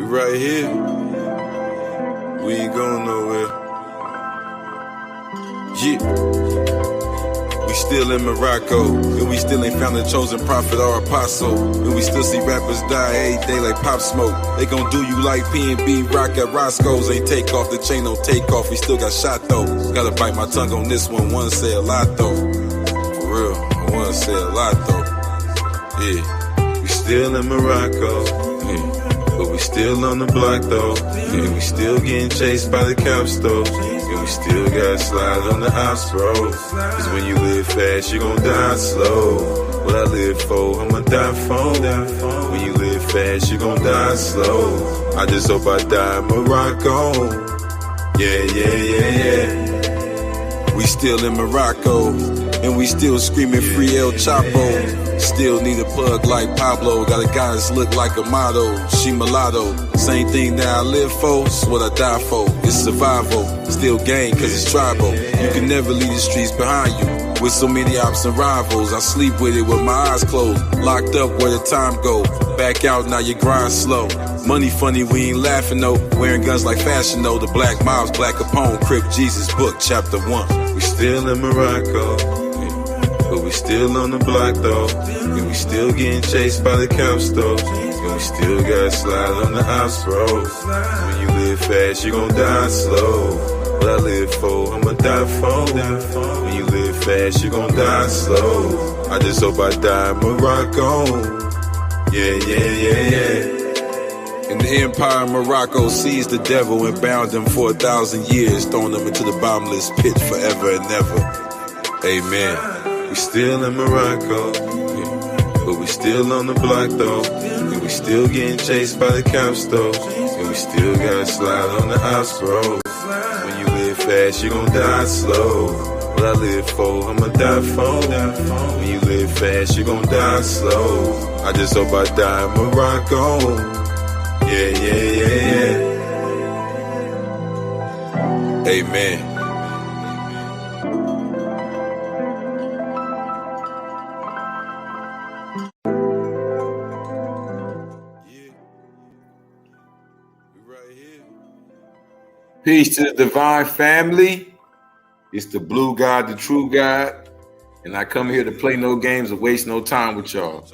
right here. We ain't going nowhere. Yeah. We still in Morocco, and we still ain't found a chosen prophet or apostle. And we still see rappers die every day like Pop Smoke. They gon' do you like P&B Rock at Roscoe's. Ain't take off, the chain don't take off. We still got shot though. Gotta bite my tongue on this one. One say a lot though. For real, one say a lot though. Yeah. We still in Morocco. Yeah. But we still on the block though. And we still getting chased by the cops though. And we still gotta slide on the ops, bro. Cause when you live fast, you gon' die slow. What I live for, I'ma die for. When you live fast, you gon' die slow. I just hope I die in Morocco. Yeah. We still in Morocco. And we still screaming free El Chapo. Still need a plug like Pablo. Got a guy that's look like a model. She mulatto. Same thing that I live for, it's what I die for. It's survival. Still gang cause it's tribal. You can never leave the streets behind you. With so many ops and rivals, I sleep with it with my eyes closed. Locked up where the time go. Back out, now you grind slow. Money funny, we ain't laughing though. Wearing guns like fashion though. The black mobs, Black Capone, Crip, Jesus book, chapter 1. We still in Morocco. But we still on the block though. And we still getting chased by the cops though. And we still gotta slide on the ops, bro. When you live fast, you gon' die slow. What I live for, I'ma die for. When you live fast, you gon' die slow. I just hope I die in Morocco. Yeah. And the empire of Morocco seized the devil and bound him for 1,000 years, throwing him into the bottomless pit forever and ever. Amen. We still in Morocco, but we still on the block though. And we still getting chased by the cops though. And we still gotta slide on the ops, bro. When you live fast, you gon' die slow. What I live for, I'ma die for. When you live fast, you gon' die slow. I just hope I die in Morocco. Yeah. Amen. Peace to the divine family. It's the blue God, the true God. And I come here to play no games or waste no time with y'all.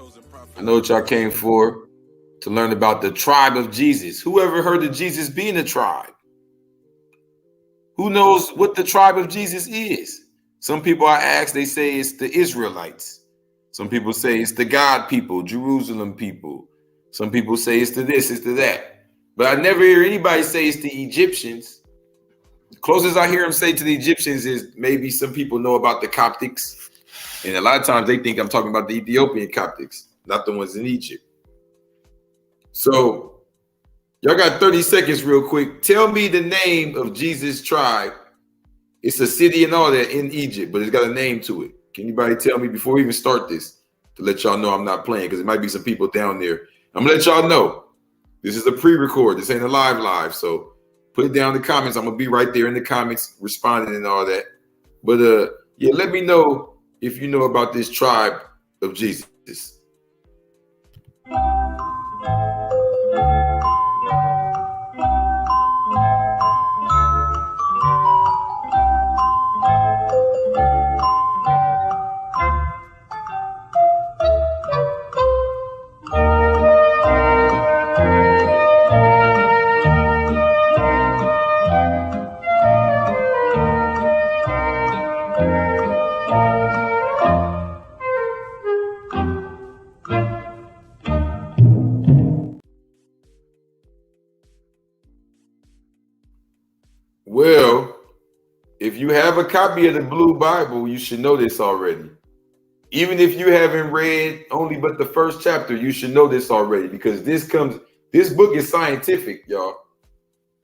I know what y'all came for, to learn about the tribe of Jesus. Who ever heard of Jesus being a tribe? Who knows what the tribe of Jesus is? Some people I ask, they say it's the Israelites. Some people say it's the God people, Jerusalem people. Some people say it's to this, it's to that. But I never hear anybody say it's the Egyptians. The closest I hear them say to the Egyptians is maybe some people know about the Coptics. And a lot of times they think I'm talking about the Ethiopian Coptics, not the ones in Egypt. So y'all got 30 seconds real quick. Tell me the name of Jesus' tribe. It's a city and all that in Egypt, but it's got a name to it. Can anybody tell me before we even start this, to let y'all know I'm not playing, because there might be some people down there. I'm gonna let y'all know. This is a pre-record. This ain't a live. So put it down in the comments. I'm gonna be right there in the comments responding and all that. But yeah, let me know if you know about this tribe of Jesus. Well, if you have a copy of the Blue Bible, you should know this already. Even if you haven't read only but the first chapter, you should know this already, because this book is scientific, y'all.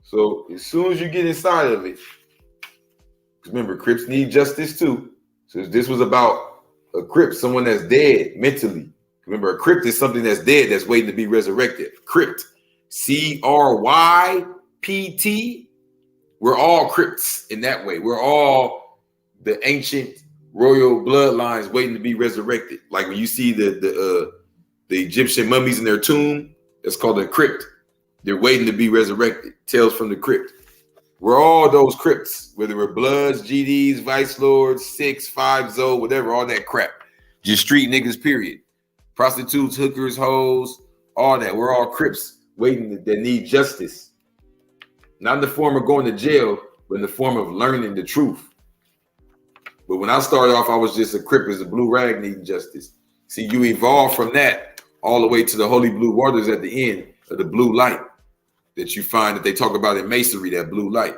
So as soon as you get inside of it, remember, Crips need justice too. So this was about a Crip, someone that's dead mentally. Remember, a Crypt is something that's dead that's waiting to be resurrected. Crypt, C-R-Y-P-T. We're all crypts in that way. We're all the ancient royal bloodlines waiting to be resurrected. Like when you see the Egyptian mummies in their tomb, that's called a crypt. They're waiting to be resurrected. Tales from the Crypt. We're all those crypts, whether we're Bloods, GDs, Vice Lords, 6, 5, Zo, whatever, all that crap. Just street niggas, period. Prostitutes, hookers, hoes, all that. We're all crypts waiting that need justice. Not in the form of going to jail, but in the form of learning the truth. But when I started off, I was just a crip as a blue rag needing justice. See, you evolve from that all the way to the holy blue waters at the end of the blue light that you find that they talk about in masonry, that blue light.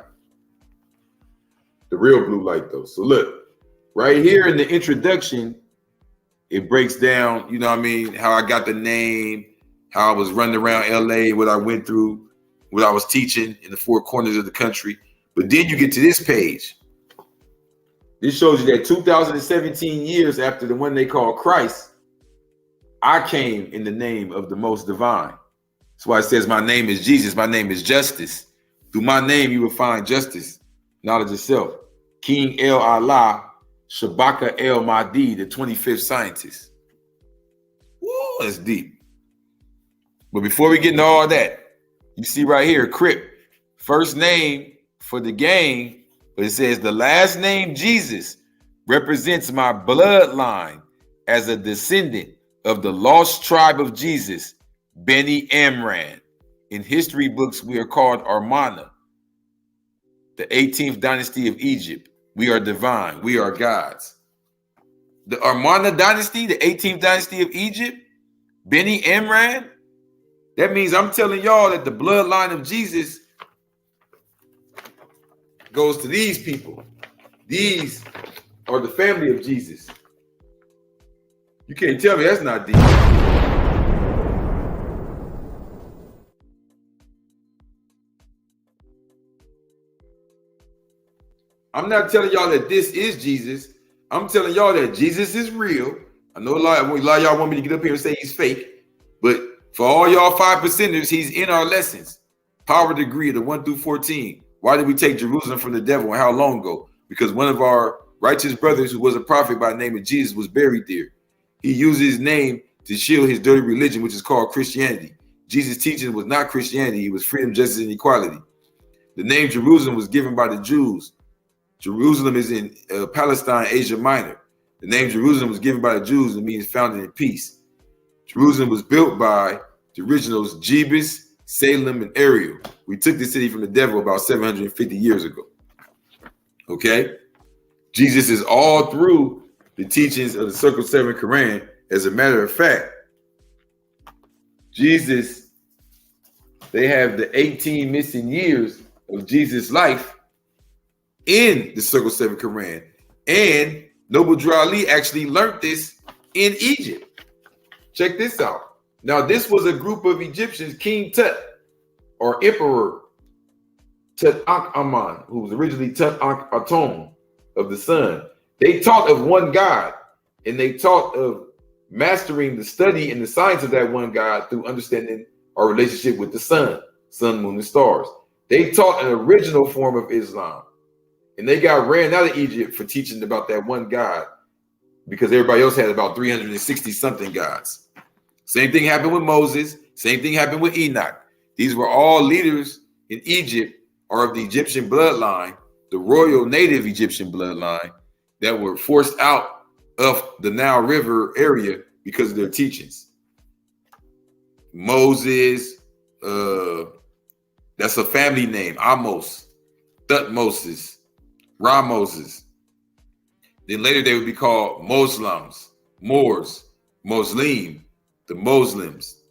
The real blue light, though. So look, right here in the introduction, it breaks down, you know what I mean, how I got the name, how I was running around LA, what I went through, what I was teaching in the four corners of the country. But then you get to this page. This shows you that 2017 years after the one they call Christ, I came in the name of the most divine. That's why it says my name is Jesus, my name is justice. Through my name, you will find justice, knowledge of self. King El Allah, Shabaka El Mahdi, the 25th scientist. Woo, that's deep. But before we get into all that, you see right here, Crip, first name for the game, but it says the last name Jesus represents my bloodline as a descendant of the lost tribe of Jesus, Beni Imran. In history books, we are called Amarna, the 18th dynasty of Egypt. We are divine. We are gods. The Amarna dynasty, the 18th dynasty of Egypt, Beni Imran, that means I'm telling y'all that the bloodline of Jesus goes to these people. These are the family of Jesus. You can't tell me that's not deep. I'm not telling y'all that this is Jesus. I'm telling y'all that Jesus is real. I know a lot of y'all want me to get up here and say he's fake, but for all y'all 5%ers, he's in our lessons. Power degree of the 1 through 14. Why did we take Jerusalem from the devil and how long ago? Because one of our righteous brothers who was a prophet by the name of Jesus was buried there. He used his name to shield his dirty religion, which is called Christianity. Jesus' teaching was not Christianity. It was freedom, justice, and equality. The name Jerusalem was given by the Jews. Jerusalem is in Palestine, Asia Minor. The name Jerusalem was given by the Jews and means founded in peace. Jerusalem was built by the originals Jebus, Salem, and Ariel. We took the city from the devil about 750 years ago. Okay? Jesus is all through the teachings of the Circle 7 Quran. As a matter of fact, Jesus, they have the 18 missing years of Jesus' life in the Circle 7 Quran. And Noble Drew Ali actually learned this in Egypt. Check this out. Now, this was a group of Egyptians, King Tut, or Emperor Tut-Ankh-Aman, who was originally Tut-Ankh-Aton of the sun. They taught of one God, and they taught of mastering the study and the science of that one God through understanding our relationship with the sun, moon, and stars. They taught an original form of Islam, and they got ran out of Egypt for teaching about that one God because everybody else had about 360 something gods. Same thing happened with Moses. Same thing happened with Enoch. These were all leaders in Egypt or of the Egyptian bloodline, the royal native Egyptian bloodline, that were forced out of the Nile River area because of their teachings. Moses, that's a family name. Amos, Thutmoses, Ramoses. Then later they would be called Muslims, Moors, Muslim, the Muslims.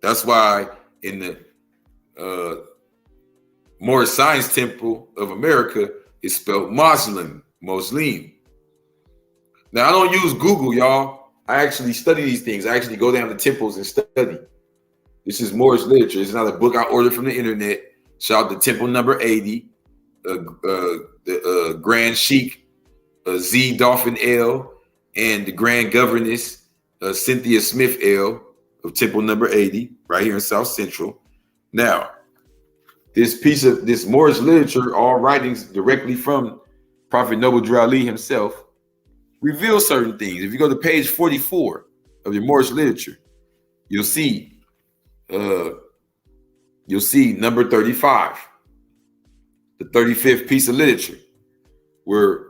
That's why in the Moorish Science Temple of America, it's spelled Muslim. Now, I don't use Google, y'all. I actually study these things. I actually go down to temples and study. This is Moorish literature. It's not a book I ordered from the internet. Shout out to Temple number 80, the Grand Sheikh, Z. Dolphin L, and the Grand Governess, Cynthia Smith L, of Temple number 80, right here in South Central. Now, this Moorish literature, all writings directly from Prophet Noble Drew Ali himself, reveal certain things. If you go to page 44 of your Moorish literature, you'll see the you'll see number 35, the 35th piece of literature, where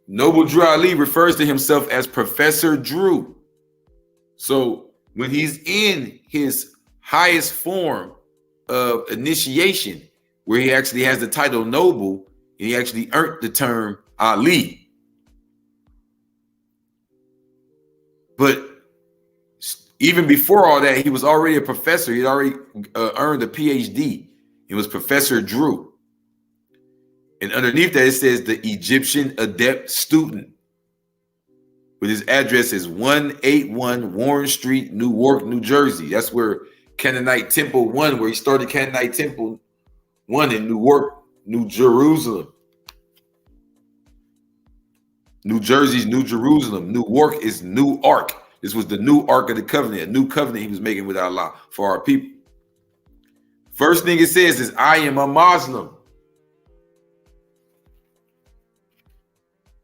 Noble Drew Ali refers to himself as Professor Drew. So when he's in his highest form of initiation, where he actually has the title Noble, and he actually earned the term Ali. But even before all that, he was already a professor. He already earned a PhD. He was Professor Drew. And underneath that, it says the Egyptian adept student. With his address is 181 Warren Street, Newark, New Jersey. That's where Canaanite Temple 1, where he started Canaanite Temple 1 in Newark, New Jerusalem. New Jersey's New Jerusalem. Newark is New Ark. This was the new Ark of the Covenant, a new covenant he was making with Allah for our people. First thing it says is, I am a Muslim.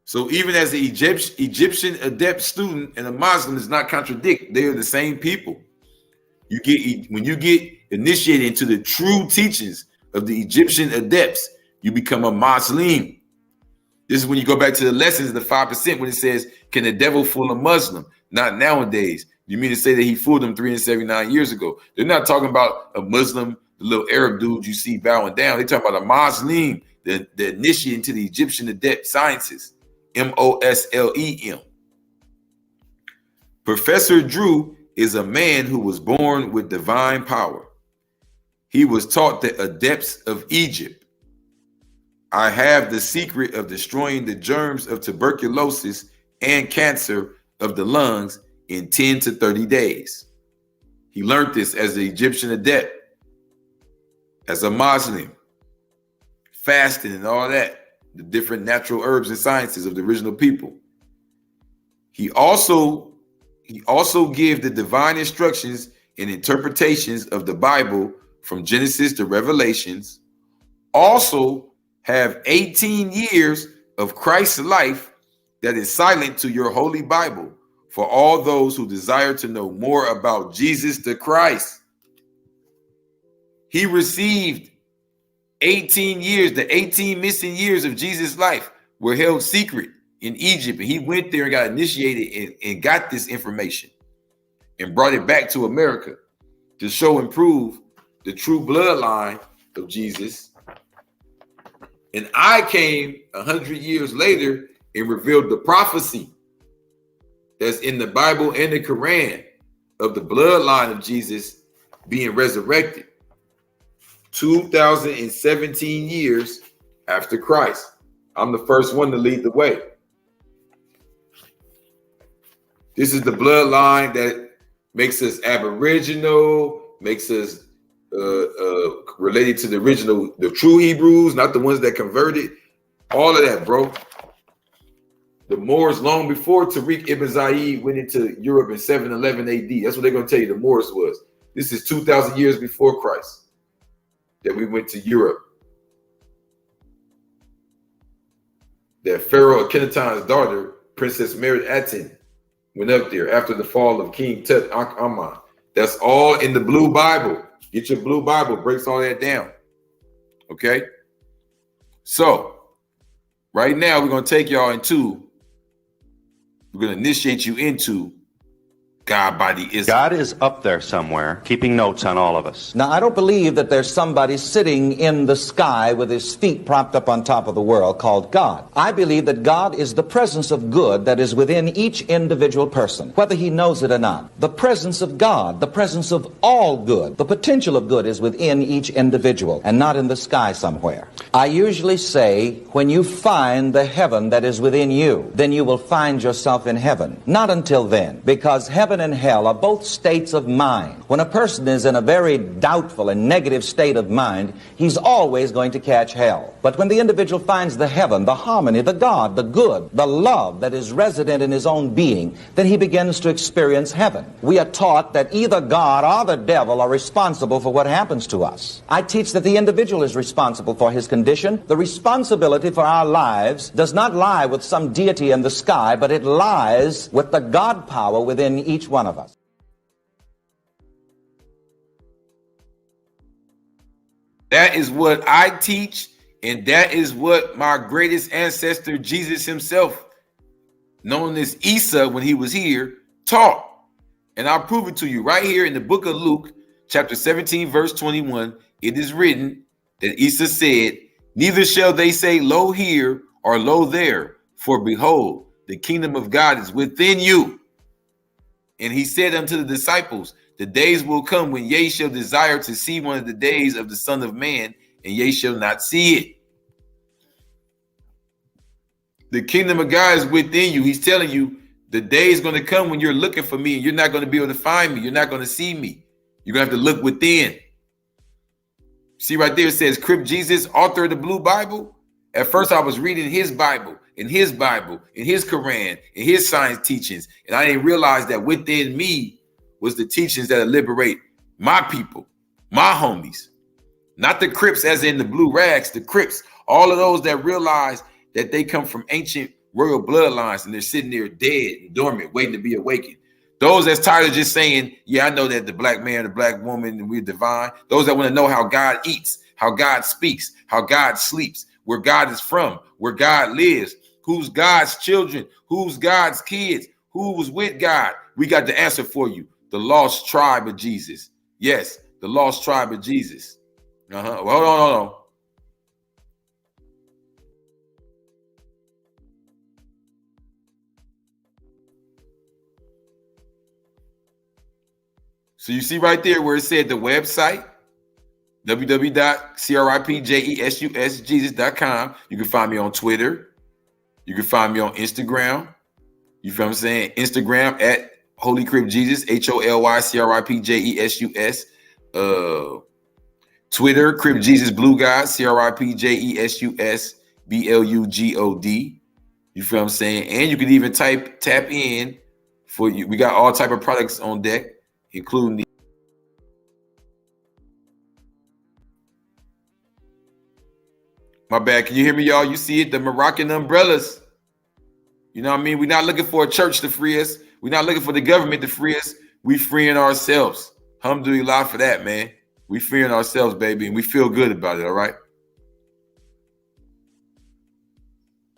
So even as the Egyptian adept student and a Muslim does not contradict, they are the same people. When you get initiated into the true teachings of the Egyptian adepts, you become a Muslim. This is when you go back to the lessons of the 5% when it says, can the devil fool a Muslim? Not nowadays. You mean to say that he fooled them 379 years ago? They're not talking about a Muslim, the little Arab dude you see bowing down. They're talking about a Muslim, the initiate into the Egyptian adept sciences. Moslem. Professor Drew is a man who was born with divine power. He was taught the adepts of Egypt. I have the secret of destroying the germs of tuberculosis and cancer of the lungs in 10 to 30 days. He learned this as an Egyptian adept, as a Muslim, fasting and all that. The different natural herbs and sciences of the original people. He also gave the divine instructions and interpretations of the Bible from Genesis to Revelations. Also have 18 years of Christ's life that is silent to your holy Bible for all those who desire to know more about Jesus the Christ. He received 18 years, the 18 missing years of Jesus' life were held secret in Egypt. And he went there and got initiated and got this information and brought it back to America to show and prove the true bloodline of Jesus. And I came 100 years later and revealed the prophecy that's in the Bible and the Quran of the bloodline of Jesus being resurrected. 2017 years after Christ. I'm the first one to lead the way. This is the bloodline that makes us aboriginal, makes us related to the original, the true Hebrews, not the ones that converted. All of that, bro. The Moors, long before Tariq ibn Ziyad went into Europe in 711 AD. That's what they're going to tell you the Moors was. This is 2,000 years before Christ that we went to Europe. That Pharaoh Akhenaten's daughter, Princess Merit Aten, went up there after the fall of King Tut Ankh-Amon. That's all in the Blue Bible. Get your Blue Bible, breaks all that down. Okay? So, right now we're going to take y'all we're going to initiate you into God body is. God is up there somewhere, keeping notes on all of us. Now, I don't believe that there's somebody sitting in the sky with his feet propped up on top of the world called God. I believe that God is the presence of good that is within each individual person, whether he knows it or not. The presence of God, the presence of all good, the potential of good is within each individual and not in the sky somewhere. I usually say, when you find the heaven that is within you, then you will find yourself in heaven. Not until then, because heaven and hell are both states of mind. When a person is in a very doubtful and negative state of mind, he's always going to catch hell. But when the individual finds the heaven, the harmony, the God, the good, the love that is resident in his own being, then he begins to experience heaven. We are taught that either God or the devil are responsible for what happens to us. I teach that the individual is responsible for his condition. The responsibility for our lives does not lie with some deity in the sky, but it lies with the God power within each one of us. That is what I teach, and that is what my greatest ancestor, Jesus himself, known as Isa when he was here, taught. And I'll prove it to you right here in the book of Luke, chapter 17, verse 21. It is written that Isa said, neither shall they say, lo here or lo there, for behold, the kingdom of God is within you. And he said unto the disciples, the days will come when ye shall desire to see one of the days of the Son of Man, and ye shall not see it. The kingdom of God is within you. He's telling you the day is going to come when you're looking for me and you're not going to be able to find me. You're not going to see me. You're going to have to look within. See right there, it says Crip Jesus, author of the Blue Bible. At first I was reading his Bible, and his Quran, and his science teachings. And I didn't realize that within me was the teachings that liberate my people, my homies. Not the Crips as in the blue rags, the Crips. All of those that realize that they come from ancient royal bloodlines and they're sitting there dead and dormant, waiting to be awakened. Those that's tired of just saying, yeah, I know that the black man, the black woman, and we're divine. Those that want to know how God eats, how God speaks, how God sleeps, where God is from, where God lives, who's God's children, who's God's kids, who was with God. We got the answer for you. The lost tribe of Jesus. Yes, the lost tribe of Jesus. Well, hold on. So you see right there where it said the website, www.cripjesusjesus.com. You can find me on Twitter. You can find me on Instagram. You feel what I'm saying? Instagram at Holy Crip Jesus, HOLYCRIPJESUS. Twitter, Crip Jesus Blue God, CRIPJESUSBLUGOD. You feel what I'm saying? And you can even tap in for you. We got all type of products on deck, including my bad. Can you hear me, y'all? You see it? The Moroccan umbrellas. You know what I mean? We're not looking for a church to free us. We're not looking for the government to free us. We freeing ourselves. Alhamdulillah for that, man. We freeing ourselves, baby, and we feel good about it, all right?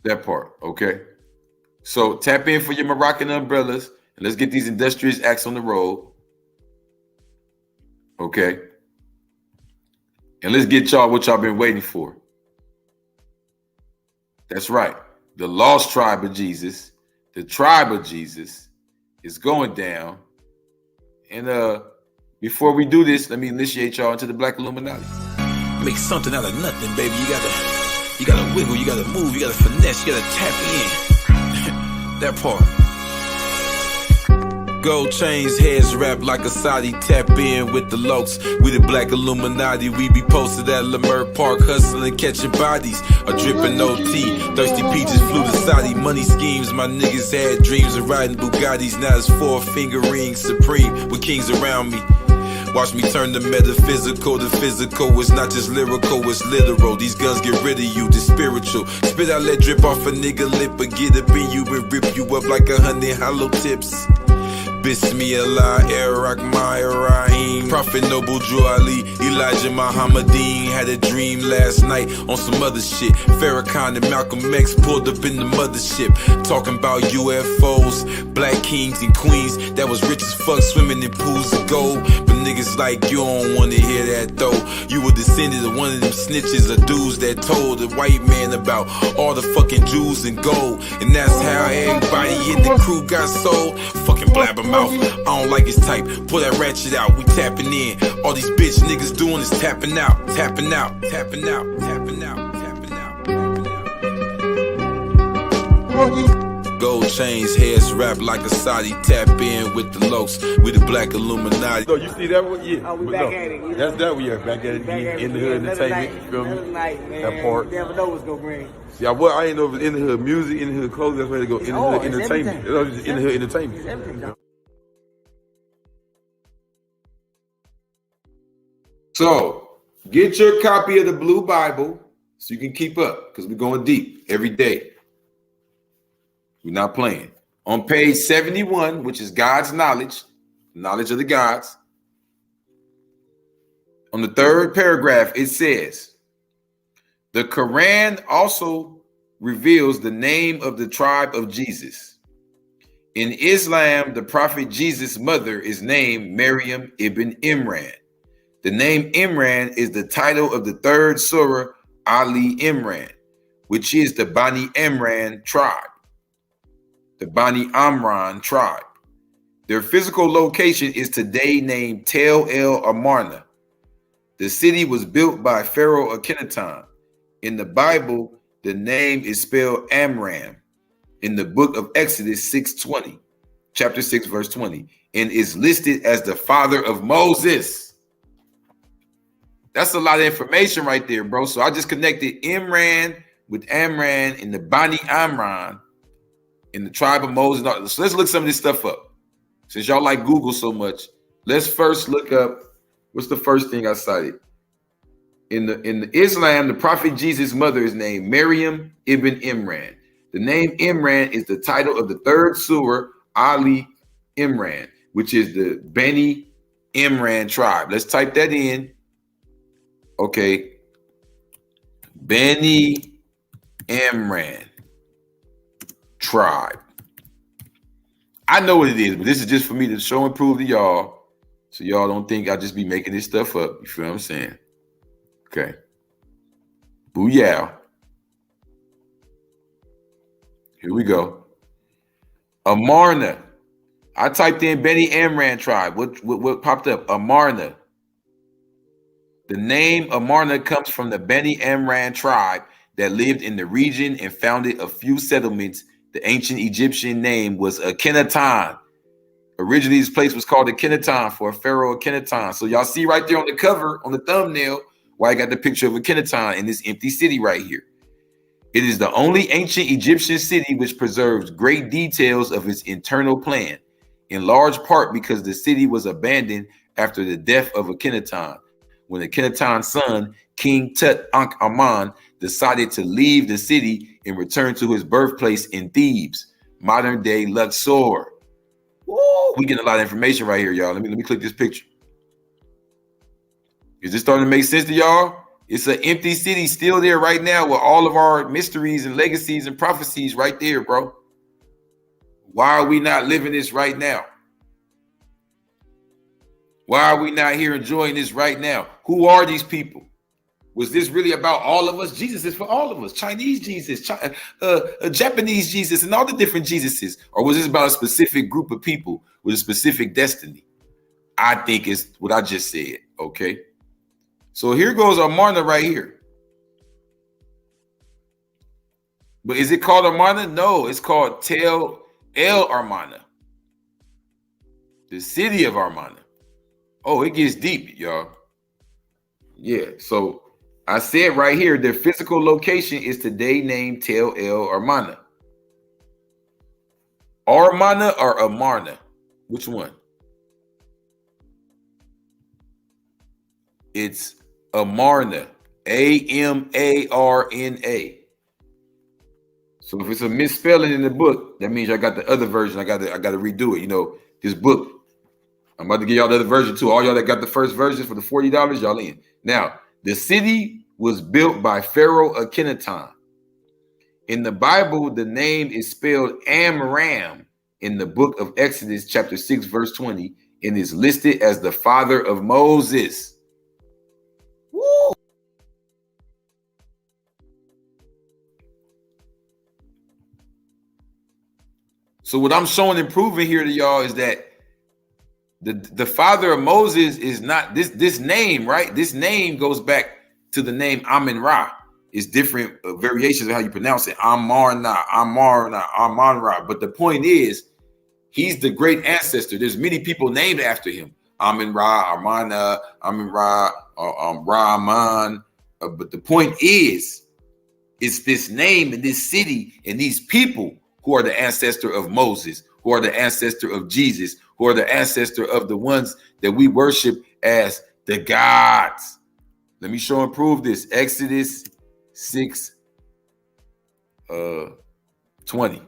That part, okay? So tap in for your Moroccan umbrellas, and let's get these industrious acts on the road. Okay? And let's get y'all what y'all been waiting for. That's right. The lost tribe of Jesus, the tribe of Jesus is going down. And before we do this, let me initiate y'all into the Black Illuminati. Make something out of nothing, baby. You gotta wiggle, you gotta move, you gotta finesse, you gotta tap in. That part. Gold chains, heads wrapped like a Saudi. Tap in with the lokes. We the Black Illuminati. We be posted at Leimert Park, hustling, catching bodies. A dripping OT. Thirsty peaches flew to Saudi. Money schemes, my niggas had dreams of riding Bugattis. Now it's 4-finger rings supreme with kings around me. Watch me turn the metaphysical to physical. It's not just lyrical, it's literal. These guns get rid of you, the spiritual. Spit out, let drip off a nigga lip, but get up in you and rip you up like 100 hollow tips. Bismillah, Rahim, Prophet Noble Drew Ali, Elijah Muhammadeen. Had a dream last night on some other shit. Farrakhan and Malcolm X pulled up in the mothership, talking about UFOs, black kings and queens that was rich as fuck, swimming in pools of gold. But niggas like you don't wanna hear that though. You were descended of one of them snitches or dudes that told the white man about all the fucking Jews and gold. And that's how everybody in the crew got sold. Fucking blabber mouth, I don't like his type. Pull that ratchet out, we tapping in. All these bitch niggas doing is tapping out, tapping out, tapping out, tapping out, tapping out, tapping out. Gold chains, heads wrapped like a Saudi. Tap in with the lokes, with the Black Illuminati. So you see that one? Yeah. Oh, we back at it. That's that one, yeah. Back at it again. In the hood entertainment. You feel me? Night, man. That part. You never know what's gonna bring. Yeah, well, I ain't know if it's in the hood music, in the hood clothes. That's where they go. In the hood entertainment. It's just in the hood entertainment. It's everything. So get your copy of the Blue Bible so you can keep up, because we're going deep every day. We're not playing. On page 71, which is God's knowledge, knowledge of the gods, On the third paragraph, it says, the Quran also reveals the name of the tribe of Jesus. In Islam, the prophet Jesus' mother is named Maryam ibn Imran. The name Imran is the title of the third surah, Ali Imran, which is the Bani Imran tribe. The Bani Amran tribe. Their physical location is today named Tel El Amarna. The city was built by Pharaoh Akhenaton. In the Bible, the name is spelled Amram in the book of Exodus 6:20, chapter 6, verse 20, and is listed as the father of Moses. That's a lot of information right there, bro. So I just connected Imran with Amran and the Bani Amran in the tribe of Moses. So let's look some of this stuff up. Since y'all like Google so much, let's first look up, what's the first thing I cited? In the Islam, the prophet Jesus' mother is named Maryam ibn Imran. The name Imran is the title of the third surah, Ali Imran, which is the Bani Imran tribe. Let's type that in. Okay. Bani Imran tribe. I know what it is, but this is just for me to show and prove to y'all, so y'all don't think I just be making this stuff up. You feel what I'm saying? Okay. Booyah. Here we go. Amarna. I typed in Beni Amran tribe. What popped up? Amarna. The name Amarna comes from the Beni Amran tribe that lived in the region and founded a few settlements. The ancient Egyptian name was Akhenaton. Originally, this place was called Akhenaton for Pharaoh Akhenaton. So y'all see right there on the cover, on the thumbnail, why I got the picture of Akhenaton in this empty city right here. It is the only ancient Egyptian city which preserves great details of its internal plan, in large part because the city was abandoned after the death of Akhenaton, when Akhenaton's son, King Tut-Ankh-Aman, decided to leave the city and return to his birthplace in Thebes, modern-day Luxor. Woo, we getting a lot of information right here, y'all. Let me click this picture. Is this starting to make sense to y'all? It's an empty city still there right now with all of our mysteries and legacies and prophecies right there, bro. Why are we not living this right now? Why are we not here enjoying this right now? Who are these people? Was this really about all of us? Jesus is for all of us. Chinese Jesus, Japanese Jesus, and all the different Jesuses. Or was this about a specific group of people with a specific destiny? I think it's what I just said, okay? So here goes Amarna right here. But is it called Amarna? No, it's called Tel El Amarna. The city of Amarna. Oh, it gets deep, y'all. Yeah, so I said right here, their physical location is today named Tel El Amarna. Amarna or Amarna? Which one? It's Amarna. Amarna. So if it's a misspelling in the book, that means I got the other version. I got to redo it. You know, this book. I'm about to give y'all the other version too. All y'all that got the first version for the $40, y'all in. Now, the city was built by Pharaoh Akhenaton. In the Bible, the name is spelled Amram in the book of Exodus, chapter 6, verse 20, and is listed as the father of Moses. Woo! So what I'm showing and proving here to y'all is that the father of Moses is not this name, right? This name goes back to the name Amun-Ra. It's different variations of how you pronounce it. Amarna, Amun-Ra. But the point is, he's the great ancestor. There's many people named after him. Amun-Ra, Amarna, Amun-Ra, Rahman. But the point is, it's this name and this city and these people who are the ancestor of Moses, who are the ancestor of Jesus, who are the ancestor of the ones that we worship as the gods. Let me show and prove this. Exodus 6, 20.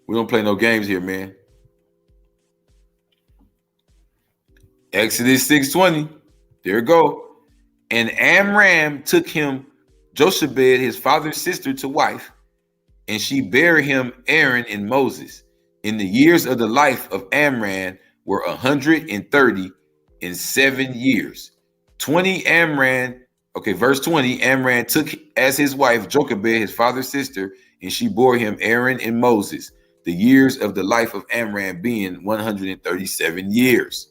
We don't play no games here, man. Exodus 6:20. There you go. And Amram took him Jochebed, his father's sister, to wife, and she bare him Aaron and Moses. In the years of the life of Amram were 137 years. 20 Amram, okay, verse 20, Amram took as his wife Jochebed, his father's sister, and she bore him Aaron and Moses. The years of the life of Amram being 137 years.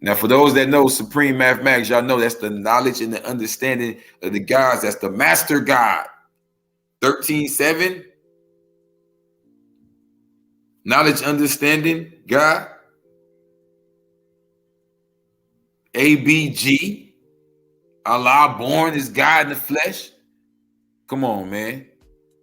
Now, for those that know supreme mathematics, y'all know that's the knowledge and the understanding of the gods. That's the master God. 13:7. Knowledge, understanding, God. ABG. Allah born is God in the flesh. Come on, man.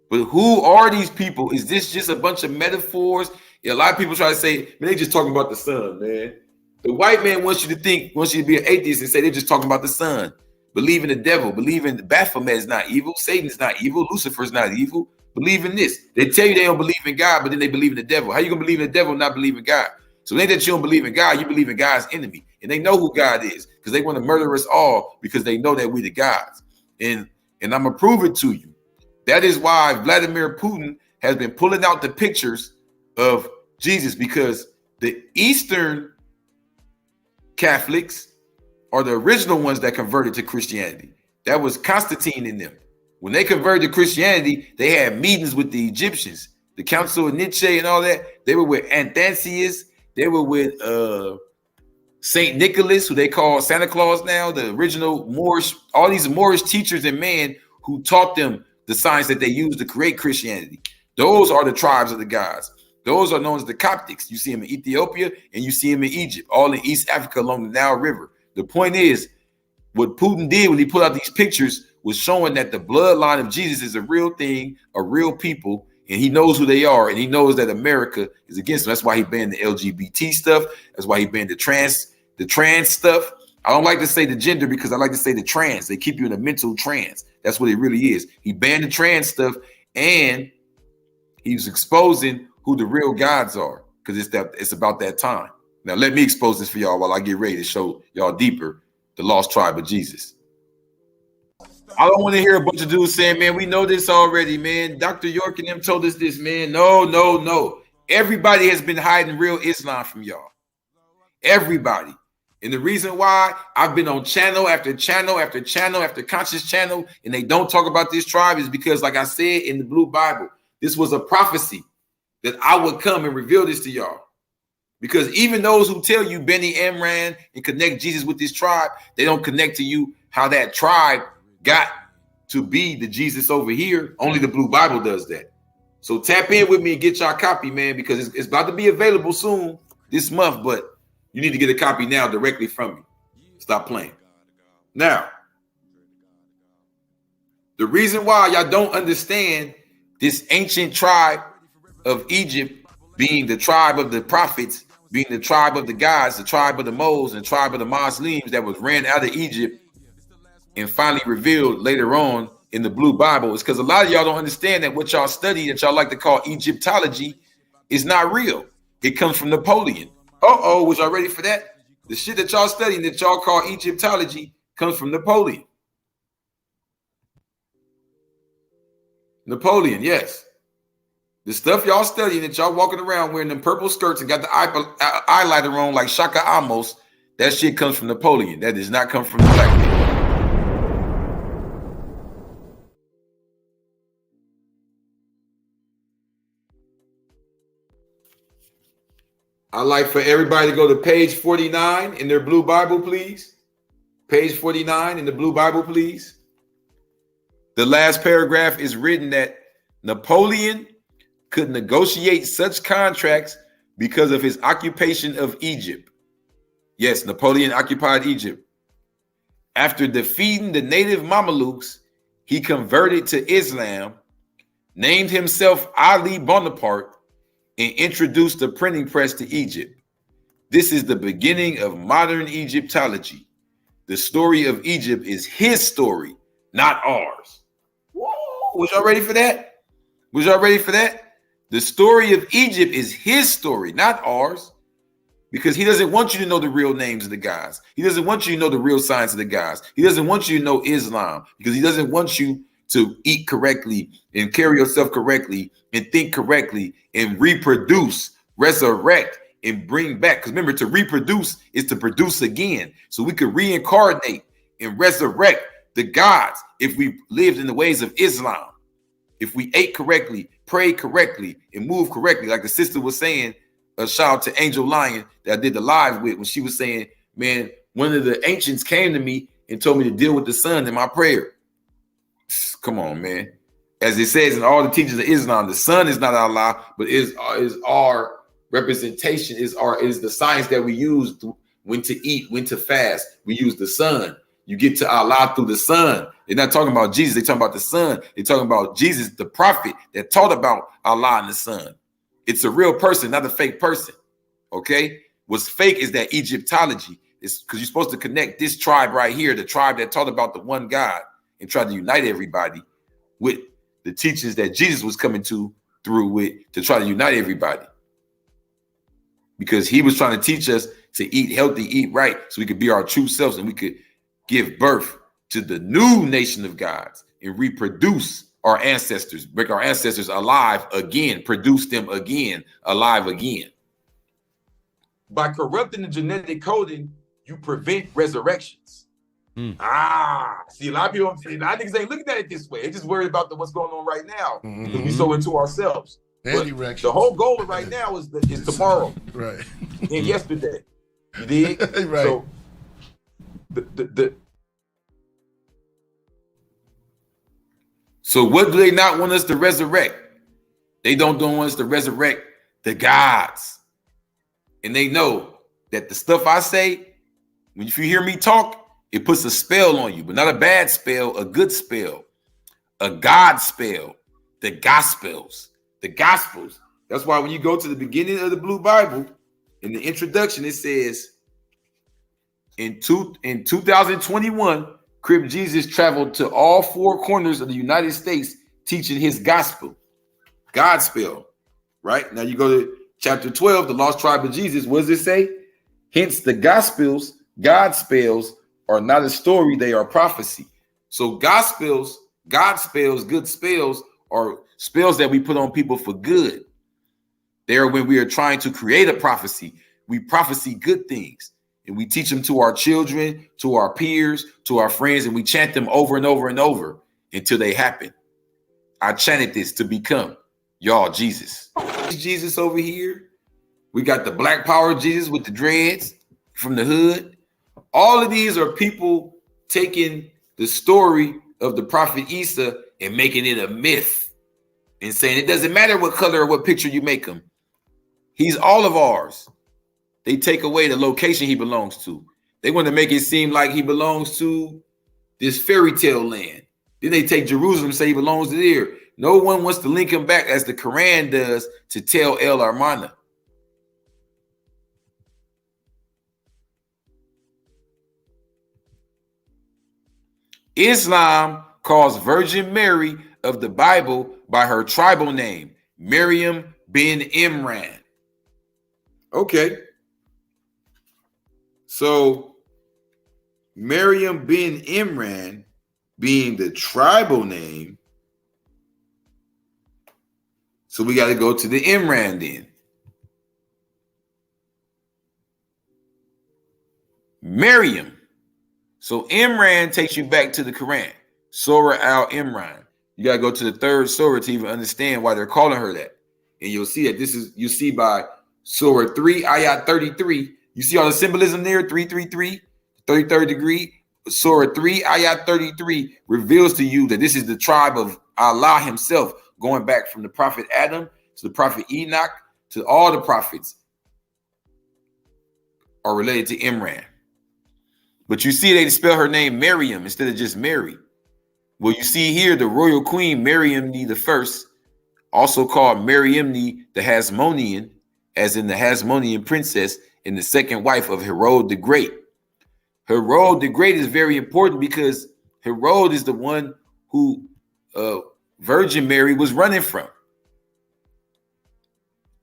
But who are these people? Is this just a bunch of metaphors? Yeah, a lot of people try to say, man, they just talking about the sun, man. The white man wants you to be an atheist and say they're just talking about the sun. Believe in the devil. Believe in Baphomet is not evil. Satan is not evil. Lucifer is not evil. Believe in this. They tell you they don't believe in God, but then they believe in the devil. How you gonna believe in the devil and not believe in God? So it ain't that you don't believe in God, you believe in God's enemy. And they know who God is because they want to murder us all because they know that we the gods. And I'm gonna prove it to you. That is why Vladimir Putin has been pulling out the pictures of Jesus, because the Eastern Catholics are the original ones that converted to Christianity. That was Constantine in them. When they converted to Christianity, they had meetings with the Egyptians, the Council of Nietzsche and all that. They were with Anthasius. They were with Saint Nicholas, who they call Santa Claus now, the original Moorish, all these Moorish teachers and men who taught them the science that they used to create Christianity. Those are the tribes of the gods. Those are known as the Coptics. You see them in Ethiopia and you see them in Egypt, all in East Africa along the Nile River. The point is, what Putin did when he put out these pictures was showing that the bloodline of Jesus is a real thing, a real people, and he knows who they are, and he knows that America is against them. That's why he banned the LGBT stuff. That's why he banned the trans stuff. I don't like to say the gender because I like to say the trans. They keep you in a mental trance. That's what it really is. He banned the trans stuff, and he was exposing who the real gods are, because it's about that time. Now let me expose this for y'all while I get ready to show y'all deeper the lost tribe of Jesus. I don't want to hear a bunch of dudes saying, man, we know this already, man. Dr. York and them told us this, man. No. Everybody has been hiding real Islam from y'all. Everybody. And the reason why I've been on channel after channel after channel after conscious channel, and they don't talk about this tribe, is because, like I said in the Blue Bible, this was a prophecy that I would come and reveal this to y'all. Because even those who tell you Benny Amran and connect Jesus with this tribe, they don't connect to you how that tribe got to be the Jesus over here. Only the Blue Bible does that. So tap in with me and get y'all copy, man, because it's about to be available soon this month, but you need to get a copy now directly from me. Stop playing. Now, the reason why y'all don't understand this ancient tribe of Egypt being the tribe of the prophets, being the tribe of the gods, the tribe of the moles, and tribe of the Muslims that was ran out of Egypt and finally revealed later on in the Blue Bible, is because a lot of y'all don't understand that what y'all study, that y'all like to call Egyptology, is not real. It comes from Napoleon. Was y'all ready for that? The shit that y'all studying that y'all call Egyptology comes from Napoleon. Napoleon, yes. The stuff y'all studying that y'all walking around wearing them purple skirts and got the eyeliner on like Shaka Amos, that shit comes from Napoleon. That does not come from the black man. I'd like for everybody to go to page 49 in their Blue Bible, please. Page 49 in the Blue Bible, please. The last paragraph is written that Napoleon could negotiate such contracts because of his occupation of Egypt. Yes, Napoleon occupied Egypt. After defeating the native Mamelukes, he converted to Islam, named himself Ali Bonaparte, and introduced the printing press to Egypt. This is the beginning of modern Egyptology. The story of Egypt is his story, not ours. Whoa, was y'all ready for that? Was y'all ready for that? The story of Egypt is his story, not ours. because he doesn't want you to know the real names of the gods. He doesn't want you to know the real signs of the gods. He doesn't want you to know Islam, because he doesn't want you to eat correctly and carry yourself correctly and think correctly and reproduce, resurrect, and bring back. Because remember, to reproduce is to produce again. So we could reincarnate and resurrect the gods if we lived in the ways of Islam. If we ate correctly, prayed correctly, and moved correctly, like the sister was saying, a shout out to Angel Lion that I did the live with, when she was saying, man, one of the ancients came to me and told me to deal with the sun in my prayer. Come on, man. As it says in all the teachings of Islam, the sun is not Allah, but is our representation, is the science that we use to, when to eat, when to fast. We use the sun. You get to Allah through the sun. They're not talking about Jesus. They're talking about the sun. They're talking about Jesus, the prophet that taught about Allah and the sun. It's a real person, not a fake person. Okay? What's fake is that Egyptology. It's because you're supposed to connect this tribe right here, the tribe that taught about the one God, and try to unite everybody with the teachings that Jesus was coming through with, to try to unite everybody. Because he was trying to teach us to eat healthy, eat right, so we could be our true selves and we could give birth to the new nation of gods and reproduce our ancestors, make our ancestors alive again, produce them again, alive again. By corrupting the genetic coding, you prevent resurrections. See, a lot of people, a lot of niggas ain't looking at it this way. They're just worried about what's going on right now, because we so into ourselves. But the whole goal right now is tomorrow, right? And yesterday, you dig? Right. So so what do they not want us to resurrect? They don't want us to resurrect the gods, and they know that the stuff I say, if you hear me talk, it puts a spell on you, but not a bad spell, a good spell, a God spell, the Gospels. The Gospels. That's why when you go to the beginning of the Blue Bible, in the introduction, it says, in 2021, Crip Jesus traveled to all four corners of the United States teaching his gospel. Godspell. Right? Now you go to chapter 12, the lost tribe of Jesus. What does it say? Hence the Gospels, God spells, are not a story, they are prophecy. So Gospels, God spells, good spells, are spells that we put on people for good. They're when we are trying to create a prophecy. We prophesy good things, and we teach them to our children, to our peers, to our friends, and we chant them over and over and over until they happen. I chanted this to become y'all Jesus. Jesus over here. We got the Black Power Jesus with the dreads from the hood. All of these are people taking the story of the prophet Isa and making it a myth and saying it doesn't matter what color or what picture you make him. He's all of ours. They take away the location he belongs to. They want to make it seem like he belongs to this fairy tale land. Then they take Jerusalem and say he belongs to there. No one wants to link him back, as the Quran does, to tell El Amarna. Islam calls Virgin Mary of the Bible by her tribal name, Maryam bin Imran. Okay. So Maryam bin Imran being the tribal name. So we got to go to the Imran then. Maryam. So Imran takes you back to the Quran, Surah Al-Imran. You got to go to the third surah to even understand why they're calling her that. And you'll see that you see by Surah 3, Ayat 33. You see all the symbolism there, 333, 33rd degree. Surah 3, Ayat 33 reveals to you that this is the tribe of Allah himself, going back from the prophet Adam to the prophet Enoch to all the prophets are related to Imran. But you see they spell her name Maryam instead of just Mary. Well, you see here the royal queen Maryam the First, also called Maryam the Hasmonean, as in the Hasmonean princess, and the second wife of Herod the Great. Herod the Great is very important because Herod is the one who Virgin Mary was running from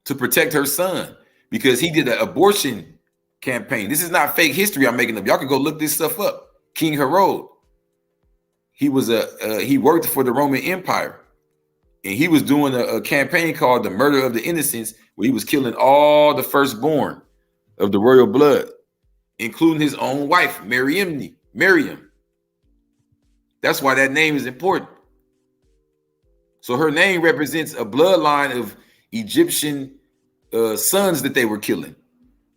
to protect her son, because he did an abortion campaign. This is not fake history I'm making up. Y'all can go look this stuff up. King Herod. He was he worked for the Roman Empire, and he was doing a campaign called the Murder of the Innocents, where he was killing all the firstborn of the royal blood, including his own wife, Miriam. That's why that name is important. So her name represents a bloodline of Egyptian sons that they were killing,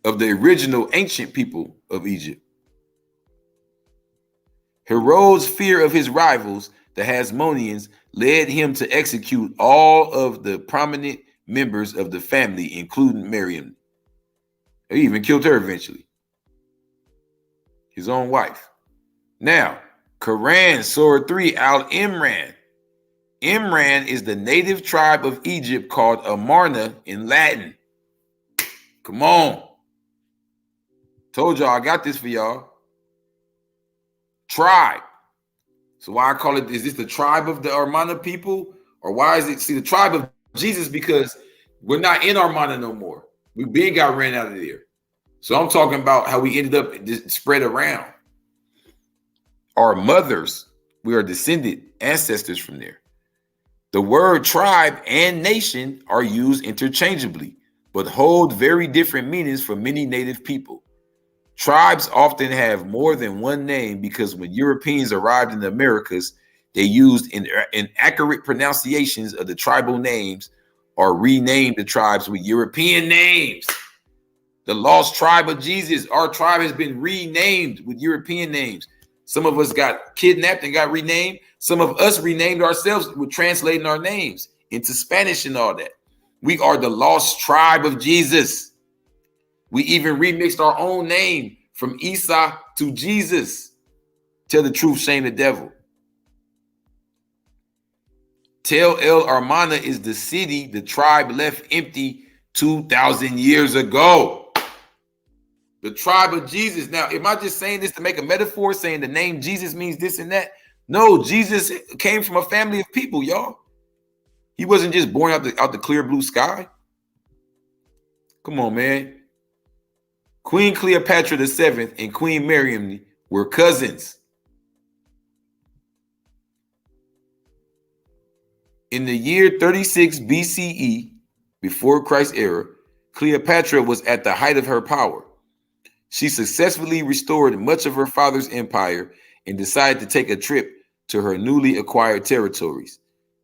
of the original ancient people of Egypt. Herod's fear of his rivals, the Hasmoneans, led him to execute all of the prominent members of the family, including Miriam. He even killed her eventually, his own wife. Now, Quran, Surah 3, Al-Imran. Imran is the native tribe of Egypt called Amarna in Latin. Come on. Told y'all I got this for y'all. Tribe. So why I call it, is this the tribe of the Amarna people? Or why is it, see, the tribe of Jesus, because we're not in Amarna no more. We been got ran out of there. So I'm talking about how we ended up just spread around. Our mothers, we are descended ancestors from there. The word tribe and nation are used interchangeably, but hold very different meanings for many native people. Tribes often have more than one name because when Europeans arrived in the Americas, they used inaccurate pronunciations of the tribal names or renamed the tribes with European names. The lost tribe of Jesus, our tribe has been renamed with European names. Some of us got kidnapped and got renamed. Some of us renamed ourselves with translating our names into Spanish and all that. We are the lost tribe of Jesus. We even remixed our own name from Isa to Jesus. Tell the truth, shame the devil. Tel El Amarna is the city the tribe left empty 2,000 years ago. The tribe of Jesus. Now, am I just saying this to make a metaphor, saying the name Jesus means this and that? No, Jesus came from a family of people, y'all. He wasn't just born out the clear blue sky. Come on, man. Queen Cleopatra VII and Queen Miriam were cousins. In the year 36 BCE, before Christ's era, Cleopatra was at the height of her power. She successfully restored much of her father's empire and decided to take a trip to her newly acquired territories.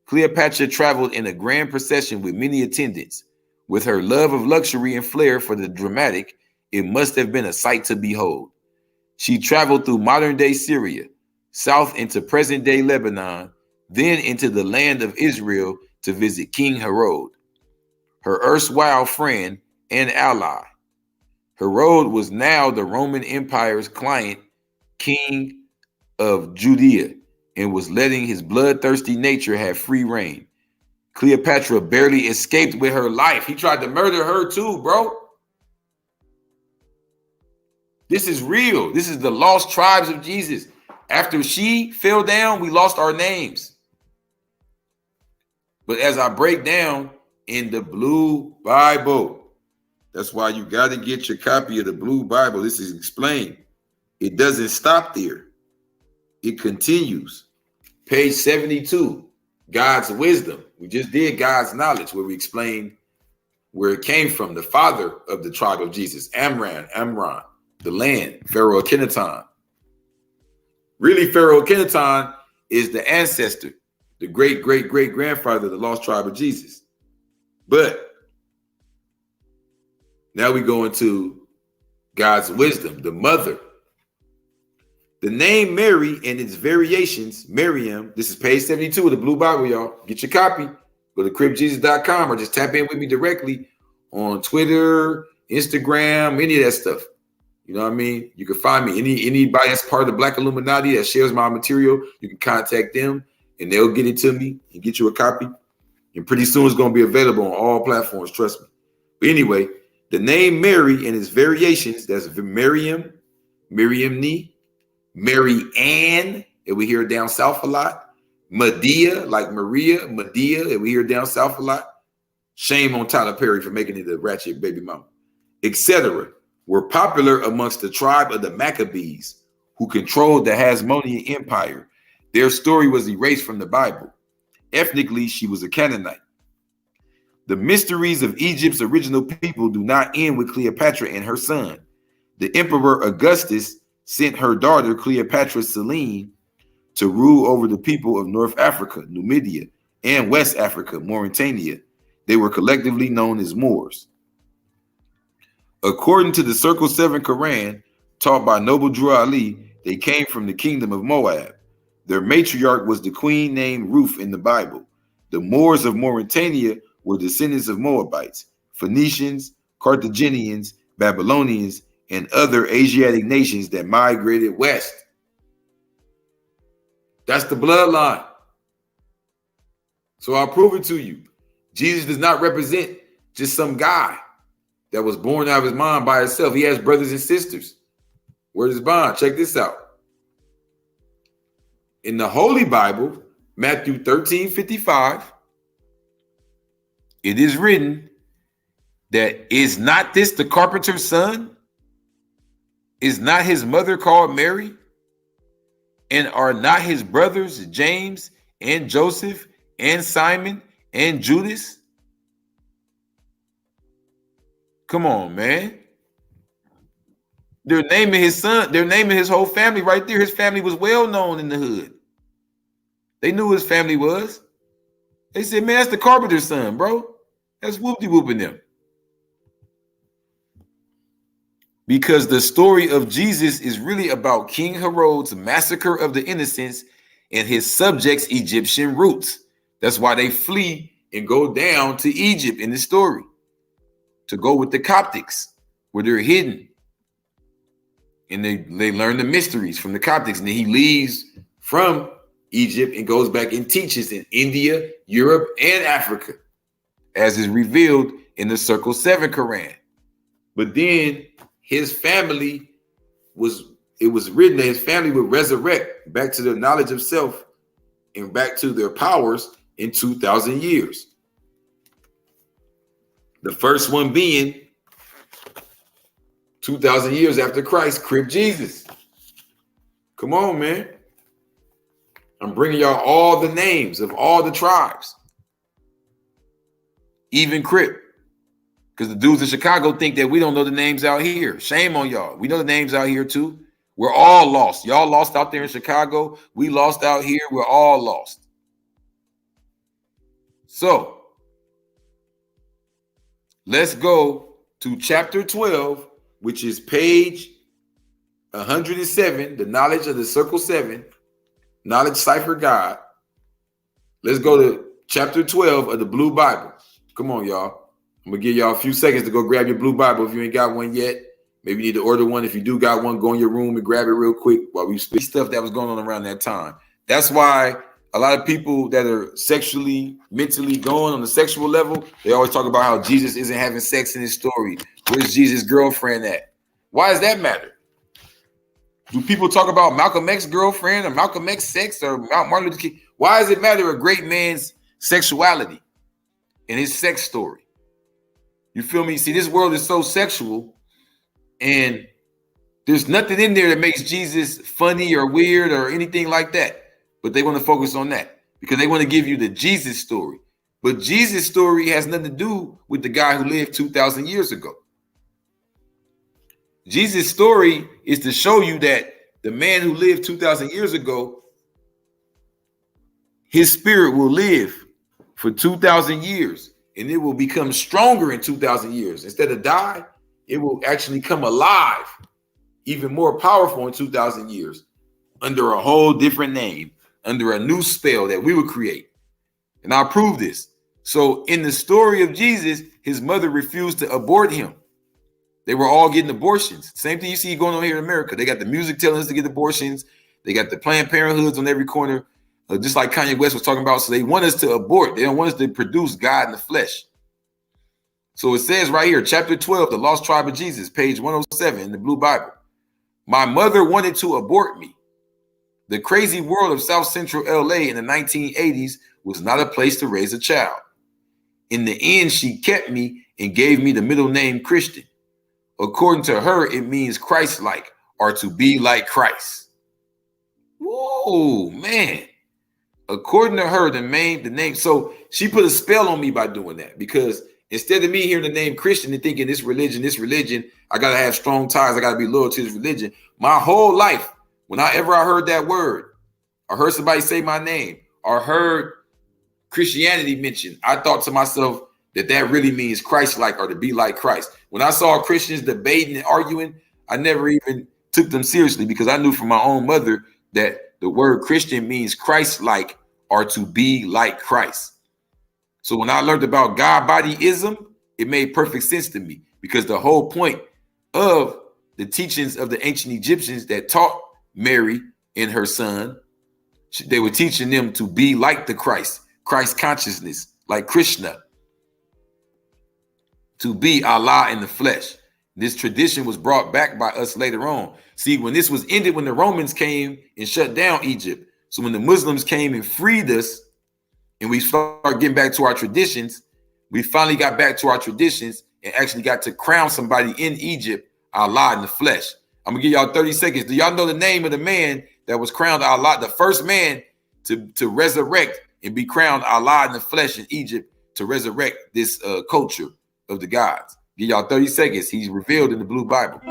Cleopatra traveled in a grand procession with many attendants. With her love of luxury and flair for the dramatic, it must have been a sight to behold. She traveled through modern-day Syria, south into present-day Lebanon, then into the land of Israel to visit King Herod, her erstwhile friend and ally. Herod was now the Roman Empire's client, king of Judea, and was letting his bloodthirsty nature have free reign. Cleopatra barely escaped with her life. He tried to murder her too, bro. This is real. This is the lost tribes of Jesus. After she fell down, we lost our names. But as I break down in the Blue Bible, that's why you got to get your copy of the Blue Bible. This is explained. It doesn't stop there. It continues. Page 72, God's wisdom. We just did God's knowledge, where we explained where it came from. The father of the tribe of Jesus, Amran, the land, Pharaoh Akhenaton. Really, Pharaoh Akhenaton is the ancestor, the great-great-great-grandfather of the lost tribe of Jesus. But now we go into God's wisdom, the mother. The name Mary and its variations, Miriam, this is page 72 of the Blue Bible, y'all. Get your copy. Go to cripjesus.com or just tap in with me directly on Twitter, Instagram, any of that stuff. You know what I mean? You can find me. Anybody that's part of the Black Illuminati that shares my material, you can contact them and they'll get it to me and get you a copy. And pretty soon it's going to be available on all platforms, trust me. But anyway, the name Mary and its variations, that's Miriam, Miriamni, Mary Ann, and we hear down south a lot. Medea, like Maria, Medea, and we hear down south a lot. Shame on Tyler Perry for making it a ratchet baby mama, etc. were popular amongst the tribe of the Maccabees, who controlled the Hasmonean Empire. Their story was erased from the Bible. Ethnically, she was a Canaanite. The mysteries of Egypt's original people do not end with Cleopatra and her son. The Emperor Augustus sent her daughter, Cleopatra Selene, to rule over the people of North Africa, Numidia, and West Africa, Mauritania. They were collectively known as Moors. According to the Circle 7 Quran, taught by Noble Drew Ali, they came from the kingdom of Moab. Their matriarch was the queen named Ruth in the Bible. The Moors of Mauritania were descendants of Moabites, Phoenicians, Carthaginians, Babylonians, and other Asiatic nations that migrated west. That's the bloodline. So I'll prove it to you. Jesus does not represent just some guy that was born out of his mind by himself. He has brothers and sisters. Where's his bond? Check this out. In the Holy Bible, Matthew 13:55, it is written that, is not this the carpenter's son? Is not his mother called Mary? And are not his brothers James and Joseph and Simon and Judas? Come on, man. They're naming his son. They're naming his whole family right there. His family was well known in the hood. They knew who his family was. They said, man, that's the carpenter's son, bro. That's whoopty-whooping them. Because the story of Jesus is really about King Herod's massacre of the innocents and his subjects' Egyptian roots. That's why they flee and go down to Egypt in the story, to go with the Coptics, where they're hidden. And they learn the mysteries from the Coptics. And then he leaves from Egypt and goes back and teaches in India, Europe, and Africa, as is revealed in the Circle 7 Quran. But then his family it was written that his family would resurrect back to their knowledge of self and back to their powers in 2,000 years. The first one being 2,000 years after Christ, Crip Jesus. Come on, man. I'm bringing y'all all the names of all the tribes. Even Crip. Because the dudes in Chicago think that we don't know the names out here. Shame on y'all. We know the names out here too. We're all lost. Y'all lost out there in Chicago. We lost out here. We're all lost. So let's go to chapter 12, which is page 107, the knowledge of the Circle 7, knowledge cipher God. Let's go to chapter 12 of the Blue Bible. Come on, y'all. I'm going to give y'all a few seconds to go grab your Blue Bible if you ain't got one yet. Maybe you need to order one. If you do got one, go in your room and grab it real quick while we speak stuff that was going on around that time. That's why a lot of people that are sexually, mentally going on the sexual level, they always talk about how Jesus isn't having sex in his story. Where's Jesus' girlfriend at? Why does that matter? Do people talk about Malcolm X's girlfriend or Malcolm X sex or Martin Luther King? Why does it matter a great man's sexuality and his sex story? You feel me? See, this world is so sexual, and there's nothing in there that makes Jesus funny or weird or anything like that. But they want to focus on that because they want to give you the Jesus story. But Jesus' story has nothing to do with the guy who lived 2,000 years ago. Jesus' story is to show you that the man who lived 2,000 years ago, his spirit will live for 2,000 years. And it will become stronger in 2,000 years. Instead of die, it will actually come alive, even more powerful in 2,000 years, under a whole different name, under a new spell that we will create. And I'll prove this. So in the story of Jesus, his mother refused to abort him. They were all getting abortions. Same thing you see going on here in America. They got the music telling us to get abortions. They got the Planned Parenthoods on every corner. Just like Kanye West was talking about. So they want us to abort. They don't want us to produce God in the flesh. So it says right here, chapter 12, the lost tribe of Jesus, page 107 in the Blue Bible. My mother wanted to abort me. The crazy world of South Central LA in the 1980s was not a place to raise a child. In the end, she kept me and gave me the middle name Christian. According to her, it means Christ-like, or to be like Christ. Whoa, man. According to her, the name. So she put a spell on me by doing that, because instead of me hearing the name Christian and thinking this religion, I got to have strong ties, I got to be loyal to this religion. My whole life, whenever I heard that word, or heard somebody say my name, or heard Christianity mentioned, I thought to myself that really means Christ-like, or to be like Christ. When I saw Christians debating and arguing, I never even took them seriously, because I knew from my own mother that the word Christian means Christ-like, or to be like Christ. So when I learned about God-bodyism, it made perfect sense to me, because the whole point of the teachings of the ancient Egyptians that taught Mary and her son, they were teaching them to be like the Christ consciousness, like Krishna, to be Allah in the flesh. This tradition was brought back by us later on. See, when this was ended, when the Romans came and shut down Egypt, so when the Muslims came and freed us, and we started getting back to our traditions, we finally got back to our traditions and actually got to crown somebody in Egypt, Allah in the flesh. I'm gonna give y'all 30 seconds. Do y'all know the name of the man that was crowned Allah, the first man to resurrect and be crowned Allah in the flesh in Egypt, to resurrect this culture of the gods? Give y'all 30 seconds. He's revealed in the Blue Bible.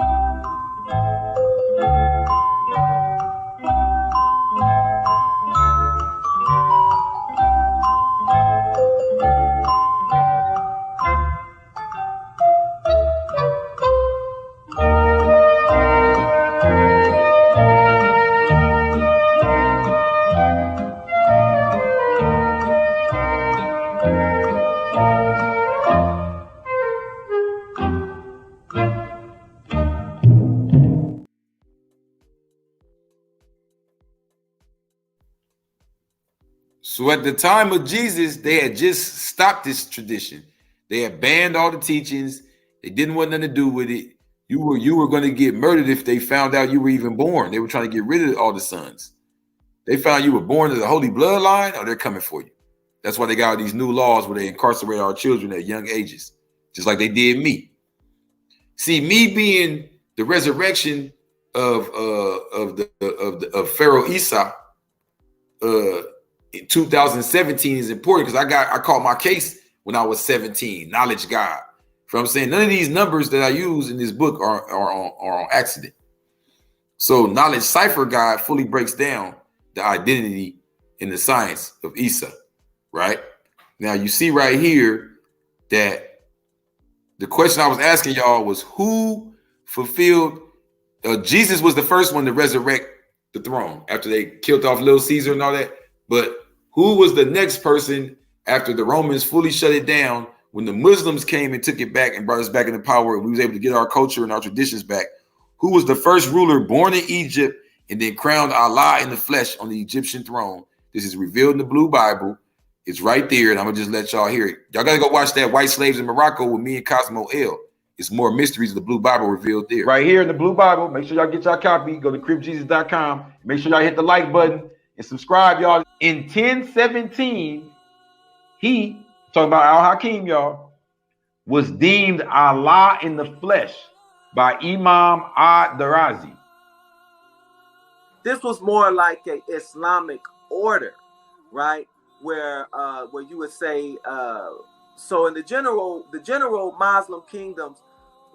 So at the time of Jesus, they had just stopped this tradition. They had banned all the teachings. They didn't want nothing to do with it. You were going to get murdered if they found out you were even born. They were trying to get rid of all the sons. They found you were born to the holy bloodline, or they're coming for you. That's why they got all these new laws where they incarcerate our children at young ages, just like they did me. See, me being the resurrection of Pharaoh Isa, in 2017 is important, because I caught my case when I was 17. Knowledge God. You know what I'm saying? None of these numbers that I use in this book are on accident. So Knowledge Cipher God fully breaks down the identity and the science of Isa. Right now, you see right here that the question I was asking y'all was, who fulfilled? Jesus was the first one to resurrect the throne after they killed off Little Caesar and all that. But who was the next person after the Romans fully shut it down, when the Muslims came and took it back and brought us back into power, and we was able to get our culture and our traditions back? Who was the first ruler born in Egypt and then crowned Allah in the flesh on the Egyptian throne? This is revealed in the Blue Bible. It's right there, and I'm gonna just let y'all hear it. Y'all gotta go watch that White Slaves in Morocco with me and Cosmo L. It's more mysteries of the Blue Bible revealed there. Right here in the Blue Bible. Make sure y'all get y'all copy. Go to cripjesus.com. Make sure y'all hit the like button and subscribe, y'all. In 1017, he, talking about Al-Hakim, y'all, was deemed Allah in the flesh by Imam ad-Darazi. This was more like a Islamic order, right? Where you would say, so in the general Muslim kingdoms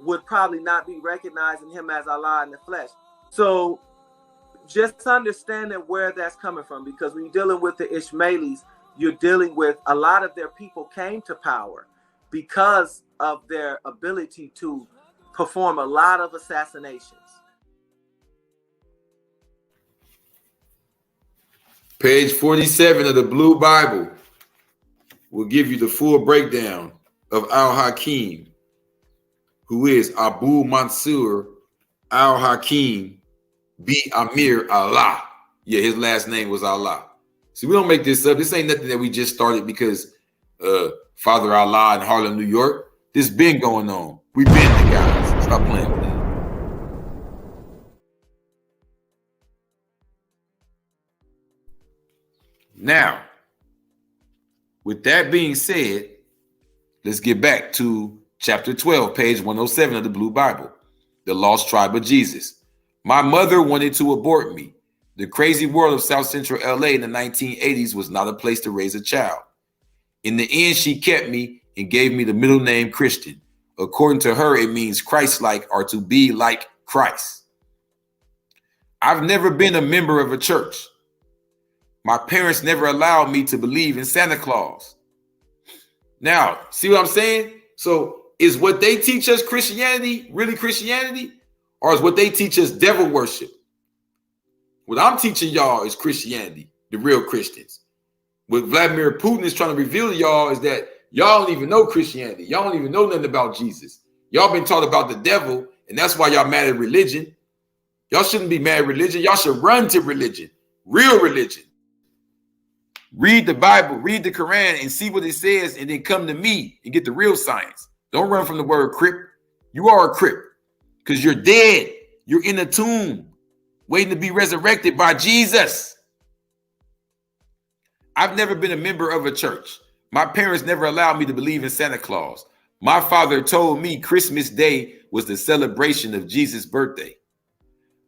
would probably not be recognizing him as Allah in the flesh. So just understanding where that's coming from, because when you're dealing with the Ismailis, you're dealing with a lot of their people came to power because of their ability to perform a lot of assassinations. Page 47 of the Blue Bible will give you the full breakdown of Al-Hakim, who is Abu Mansur Al-Hakim B. Amir Allah. Yeah, his last name was Allah. See, we don't make this up. This ain't nothing that we just started because Father Allah in Harlem, New York. This been going on. We been the guys. Stop playing with that. Now, with that being said, let's get back to chapter 12, page 107 of the Blue Bible. the lost tribe of Jesus. My mother wanted to abort me. The crazy world of South Central LA in the 1980s was not a place to raise a child. In the end, she kept me and gave me the middle name Christian. According to her, it means Christ-like or to be like Christ. I've never been a member of a church. My parents never allowed me to believe in Santa Claus. Now, see what I'm saying? So is what they teach us Christianity really Christianity? Or is what they teach us devil worship? What I'm teaching y'all is Christianity, the real Christians. What Vladimir Putin is trying to reveal to y'all is that y'all don't even know Christianity. Y'all don't even know nothing about Jesus. Y'all been taught about the devil, and that's why y'all mad at religion. Y'all shouldn't be mad at religion. Y'all should run to religion, real religion. Read the Bible, read the Quran, and see what it says, and then come to me and get the real science. Don't run from the word Crip. You are a Crip because you're dead. You're in a tomb waiting to be resurrected by Jesus. I've never been a member of a church. My parents never allowed me to believe in Santa Claus. My father told me Christmas Day was the celebration of Jesus' birthday.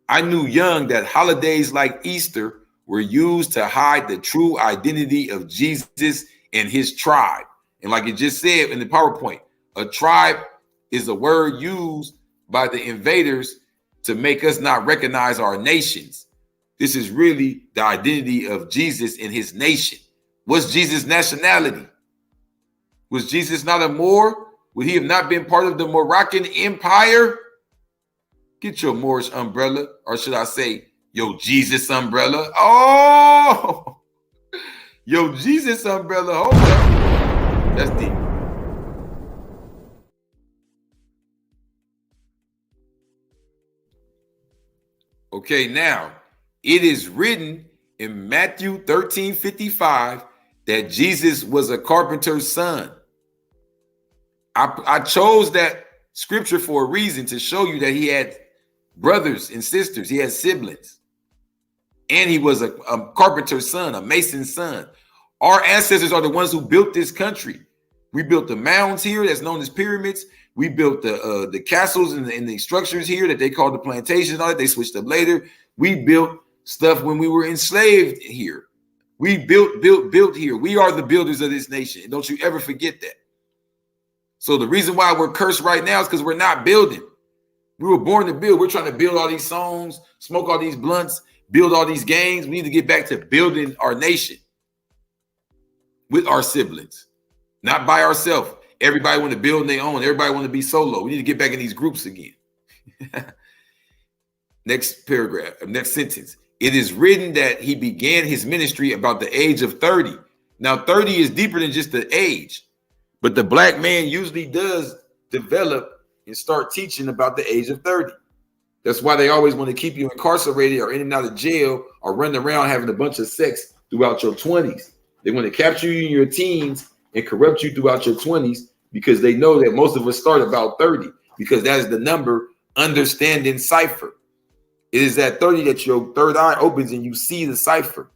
I knew young that holidays like Easter were used to hide the true identity of Jesus and his tribe. And like it just said in the PowerPoint, a tribe is a word used by the invaders to make us not recognize our nations. This is really the identity of Jesus and his nation. What's Jesus' nationality? Was Jesus not a Moor? Would he have not been part of the Moroccan Empire? Get your Moorish umbrella, or should I say, yo, Jesus umbrella. Oh, yo, Jesus umbrella. Hold up. That's deep. Okay, now it is written in Matthew 13:55 that Jesus was a carpenter's son. I chose that scripture for a reason, to show you that he had brothers and sisters, he had siblings, and he was a carpenter's son, a mason's son. Our ancestors are the ones who built this country. We built the mounds here that's known as pyramids. We built the castles and the structures here that they called the plantations. All that they switched up later. We built stuff when we were enslaved here. We built here. We are the builders of this nation. And don't you ever forget that. So the reason why we're cursed right now is because we're not building. We were born to build. We're trying to build all these songs, smoke all these blunts, build all these gangs. We need to get back to building our nation with our siblings, not by ourselves. Everybody want to build on their own. Everybody want to be solo. We need to get back in these groups again. Next paragraph, next sentence. It is written that he began his ministry about the age of 30. Now, 30 is deeper than just the age, but the black man usually does develop and start teaching about the age of 30. That's why they always want to keep you incarcerated or in and out of jail or running around having a bunch of sex throughout your 20s. They want to capture you in your teens and corrupt you throughout your 20s, because they know that most of us start about 30, because that is the number understanding cipher. It is at 30 that your third eye opens and you see the cipher.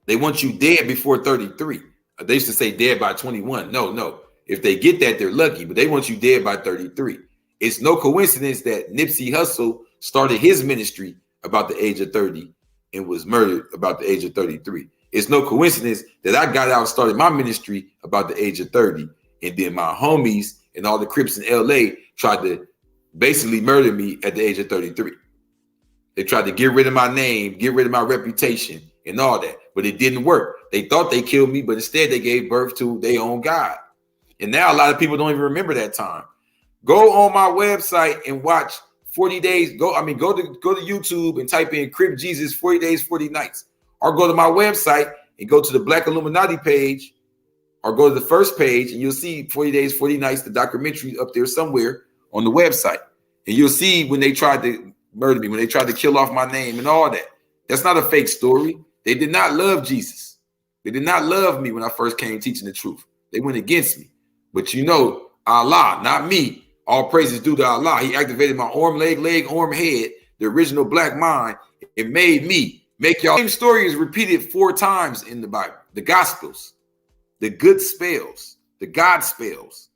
They want you dead before 33. They used to say dead by 21. No. If they get that, they're lucky, but they want you dead by 33. It's no coincidence that Nipsey Hussle started his ministry about the age of 30 and was murdered about the age of 33. It's no coincidence that I got out and started my ministry about the age of 30, and then my homies and all the Crips in LA tried to basically murder me at the age of 33. They tried to get rid of my name, get rid of my reputation and all that, but it didn't work. They thought they killed me, but instead they gave birth to their own God. And now a lot of people don't even remember that time. Go on my website and watch 40 days. Go to YouTube and type in Crip Jesus 40 days, 40 nights. Or go to my website and go to the Black Illuminati page, or go to the first page and you'll see 40 days, 40 nights, the documentary up there somewhere on the website. And you'll see when they tried to murder me, when they tried to kill off my name and all that. That's not a fake story. They did not love Jesus. They did not love me when I first came teaching the truth. They went against me. But you know, Allah, not me. All praises due to Allah. He activated my arm, leg, arm, head, the original black mind. It made me make y'all. Same story is repeated 4 times in the Bible. The Gospels, the good spells, the God spells.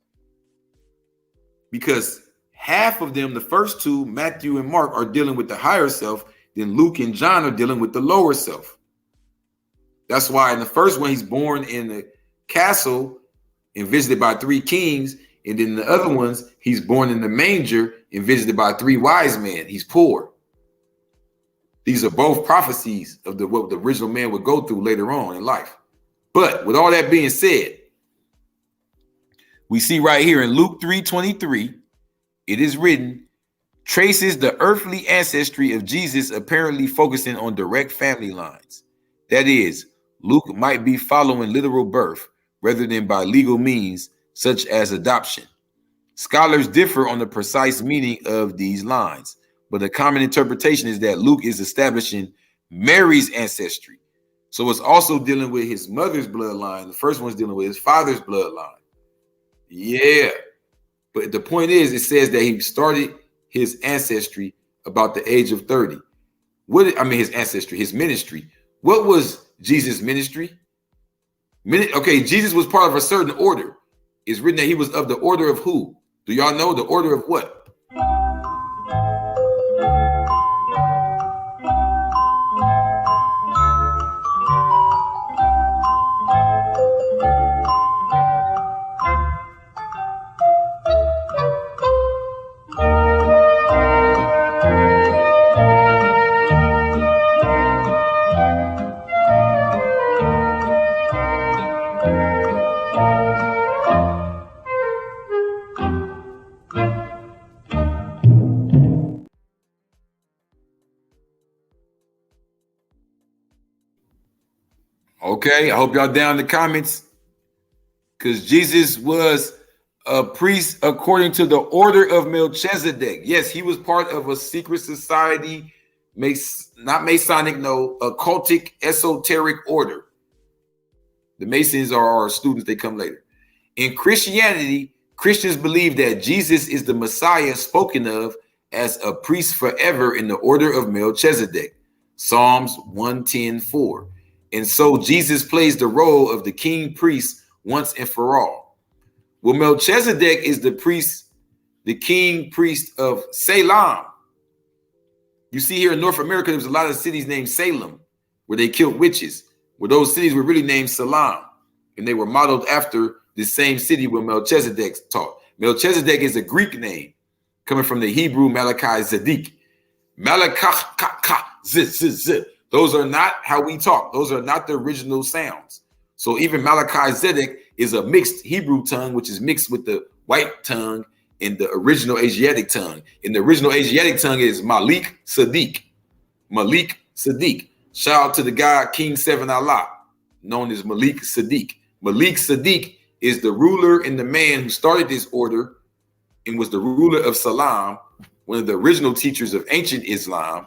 Because half of them, the first two, Matthew and Mark, are dealing with the higher self. Then Luke and John are dealing with the lower self. That's why in the first one, he's born in the castle and visited by 3 kings. And then the other ones, he's born in the manger and visited by 3 wise men. He's poor. These are both prophecies of what the original man would go through later on in life. But with all that being said, we see right here in Luke 3:23, it is written, traces the earthly ancestry of Jesus, apparently focusing on direct family lines. That is, Luke might be following literal birth rather than by legal means, such as adoption. Scholars differ on the precise meaning of these lines, but the common interpretation is that Luke is establishing Mary's ancestry. So it's also dealing with his mother's bloodline. The first one's dealing with his father's bloodline. Yeah. But the point is, it says that he started his ancestry about the age of 30. His ancestry, his ministry. What was Jesus' ministry? Jesus was part of a certain order. It's written that he was of the order of who? Do y'all know the order of what? Okay, I hope y'all down in the comments, because Jesus was a priest according to the order of Melchizedek. Yes, he was part of a secret society, not Masonic, no, occultic, esoteric order. The Masons are our students, they come later. In Christianity, Christians believe that Jesus is the Messiah spoken of as a priest forever in the order of Melchizedek, Psalms 110:4. And so Jesus plays the role of the king priest once and for all. Well, Melchizedek is the priest, the king priest of Salem. You see here in North America, there's a lot of cities named Salem where they killed witches, where those cities were really named Salem. And they were modeled after the same city where Melchizedek taught. Melchizedek is a Greek name coming from the Hebrew Melchizedek. Those are not how we talk. Those are not the original sounds. So even Melchizedek is a mixed Hebrew tongue, which is mixed with the white tongue in the original Asiatic tongue. In the original Asiatic tongue is Malik Sadiq. Malik Sadiq. Shout out to the guy, King 7 Allah, known as Malik Sadiq. Malik Sadiq is the ruler and the man who started this order and was the ruler of Salam, one of the original teachers of ancient Islam.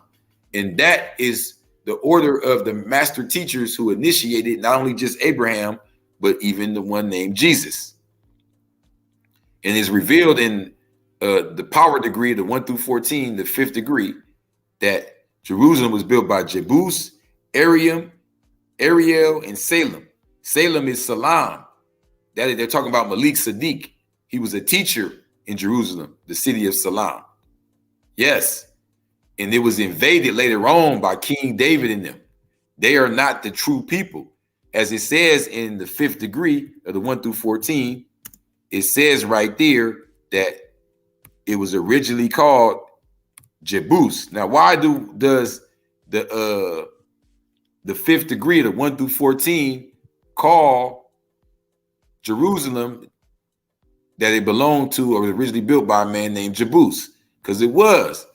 And that is the order of the master teachers who initiated not only just Abraham, but even the one named Jesus. And is revealed in the power degree, the 1 through 14, the 5th degree, that Jerusalem was built by Jebus, Ariel, and Salem. Salem is Salam. That they're talking about Malik Sadiq. He was a teacher in Jerusalem, the city of Salam. Yes. And it was invaded later on by King David and them. They are not the true people. As it says in the 5th degree of the 1 through 14, it says right there that it was originally called Jebus. Now, why does the 5th degree of the 1 through 14 call Jerusalem that it belonged to or was originally built by a man named Jebus? Because it was.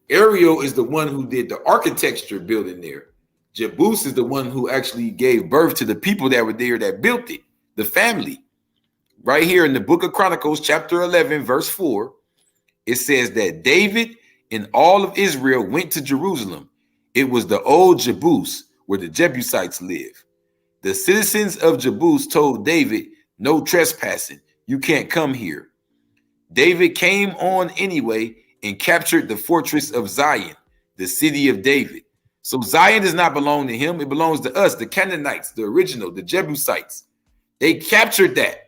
Ariel is the one who did the architecture building there. Jebus is the one who actually gave birth to the people that were there that built it, the family. Right here in the book of Chronicles, chapter 11, verse 4, it says that David and all of Israel went to Jerusalem. It was the old Jebus where the Jebusites live. The citizens of Jebus told David, no trespassing. You can't come here. David came on anyway and captured the fortress of Zion, the city of David. So Zion does not belong to him. It belongs to us, the Canaanites, the original, the Jebusites. They captured that.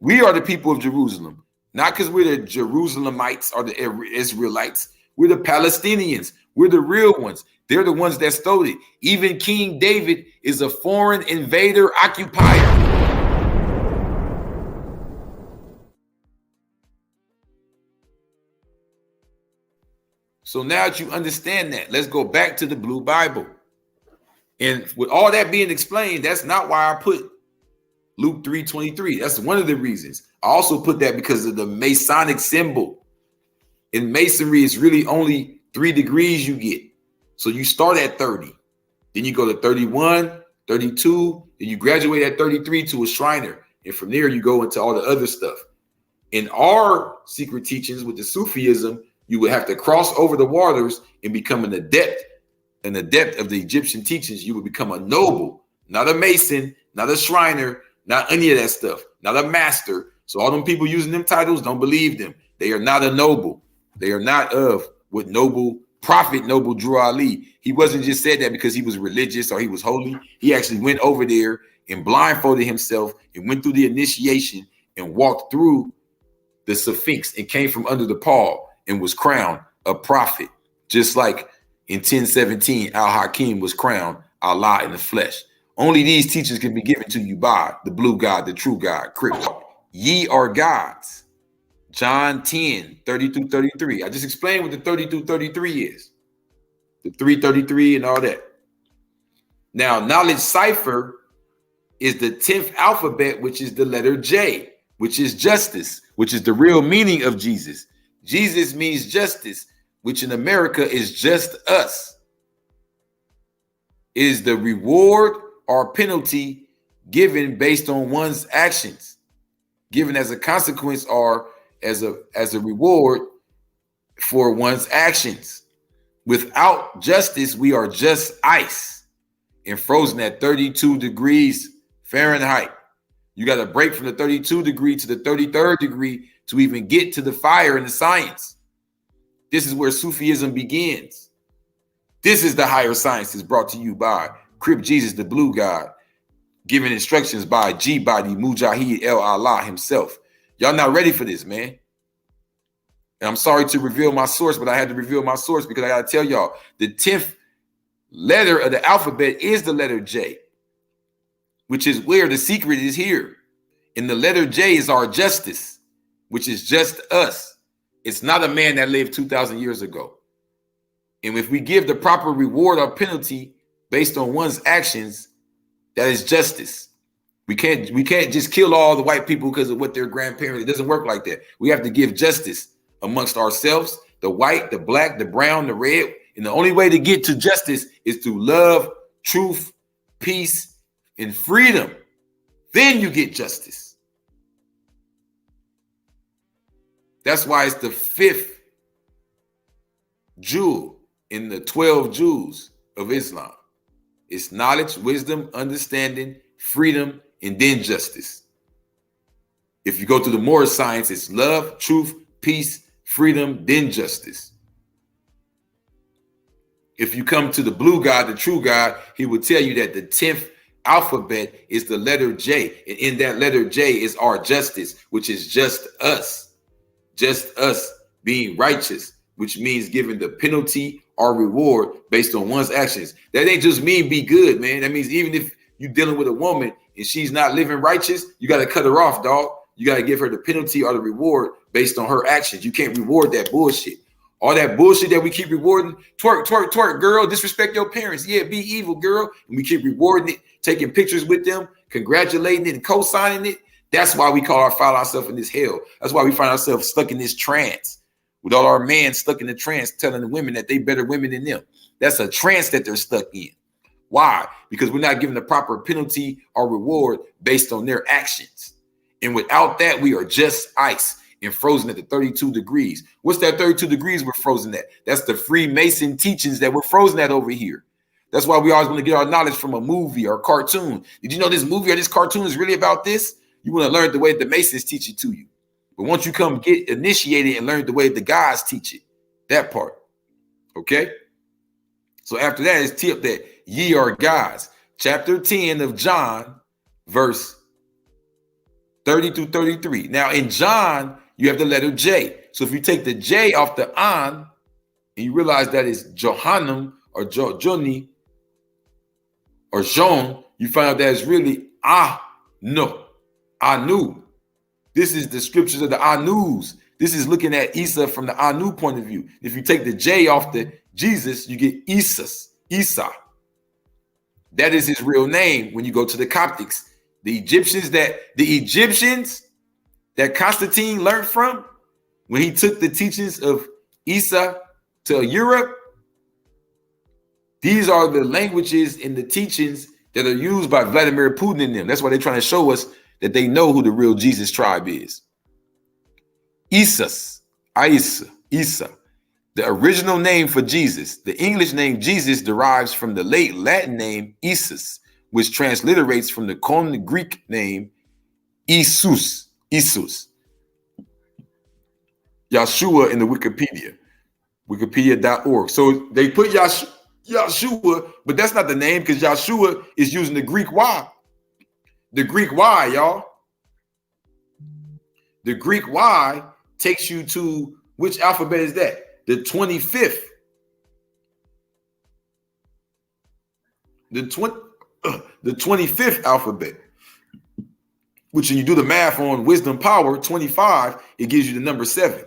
We are the people of Jerusalem. Not because we're the Jerusalemites or the Israelites. We're the Palestinians. We're the real ones. They're the ones that stole it. Even King David is a foreign invader occupier. So now that you understand that, let's go back to the Blue Bible. And with all that being explained, that's not why I put Luke 3:23. That's one of the reasons. I also put that because of the Masonic symbol. In Masonry, it's really only 3 degrees you get. So you start at 30. Then you go to 31, 32, then you graduate at 33 to a Shriner. And from there, you go into all the other stuff. In our secret teachings with the Sufism, you would have to cross over the waters and become an adept of the Egyptian teachings. You would become a noble, not a Mason, not a Shriner, not any of that stuff, not a master. So all them people using them titles, don't believe them. They are not a noble. They are not of what noble prophet Noble Drew Ali. He wasn't just said that because he was religious or he was holy. He actually went over there and blindfolded himself and went through the initiation and walked through the Sphinx and came from under the pall and was crowned a prophet. Just like in 1017, Al-Hakim was crowned Allah in the flesh. Only these teachings can be given to you by the blue God, the true God, Crip. Ye are gods. John 10, 30-33. I just explained what the 30-33 is. The 333 and all that. Now, knowledge cipher is the 10th alphabet, which is the letter J, which is justice, which is the real meaning of Jesus. Jesus means justice, which in America is just us. It is the reward or penalty given based on one's actions, given as a consequence or as a reward for one's actions. Without justice, we are just ice and frozen at 32 degrees Fahrenheit. You got to break from the 32 degree to the 33rd degree to even get to the fire and the science. This is where Sufism begins. This is the higher sciences brought to you by Crip Jesus, the blue God, given instructions by G-Body Mujahid El Allah himself. Y'all not ready for this, man. And I'm sorry to reveal my source, but I had to reveal my source because I got to tell y'all the 10th letter of the alphabet is the letter J, which is where the secret is here. And the letter J is our justice, which is just us. It's not a man that lived 2,000 years ago. And if we give the proper reward or penalty based on one's actions, that is justice. We can't just kill all the white people because of what their grandparents. It doesn't work like that. We have to give justice amongst ourselves, the white, the black, the brown, the red. And the only way to get to justice is through love, truth, peace, and freedom. Then you get justice. That's why it's the 5th jewel in the 12 jewels of Islam. It's knowledge, wisdom, understanding, freedom, and then justice. If you go to the more science, it's love, truth, peace, freedom, then justice. If you come to the blue God, the true God, he will tell you that the 10th alphabet is the letter J. And in that letter J is our justice, which is just us being righteous, which means giving the penalty or reward based on one's actions. That ain't just mean be good, man. That means even if you're dealing with a woman and she's not living righteous, you got to cut her off, dog. You got to give her the penalty or the reward based on her actions. You can't reward that bullshit. All that bullshit that we keep rewarding, twerk, twerk, twerk, girl, disrespect your parents. Yeah, be evil, girl. And we keep rewarding it, taking pictures with them, congratulating it and co-signing it. That's why we find ourselves in this hell. That's why we find ourselves stuck in this trance with all our men stuck in the trance telling the women that they better women than them. That's a trance that they're stuck in. Why? Because we're not given the proper penalty or reward based on their actions. And without that, we are just ice and frozen at the 32 degrees. What's that 32 degrees we're frozen at? That's the Freemason teachings that we're frozen at over here. That's why we always want to get our knowledge from a movie or a cartoon. Did you know this movie or this cartoon is really about this? You want to learn the way the Masons teach it to you. But once you come get initiated and learn the way the guys teach it, that part. Okay? So after that is tip that ye are gods. Chapter 10 of John, verse 30-33. Now in John you have the letter J. So if you take the J off the An, and you realize that it's Johannum or Joni or Jean, you find out that it's really Anu. This is the scriptures of the Anus. This is looking at Isa from the Anu point of view. If you take the J off the Jesus, you get Isa. That is his real name when you go to the Coptics. The Egyptians that Constantine learned from when he took the teachings of Isa to Europe, these are the languages and the teachings that are used by Vladimir Putin in them. That's why they're trying to show us that they know who the real Jesus tribe is. Isa. The original name for Jesus. The English name Jesus derives from the late Latin name Isus, which transliterates from the common Greek name Isus. Yahshua in the Wikipedia.org. So they put Yahshua, but that's not the name because Yahshua is using the Greek Y. The Greek Y, y'all. The Greek Y takes you to which alphabet is that? The 25th. The 25th alphabet. Which when you do the math on wisdom power, 25, it gives you the number 7,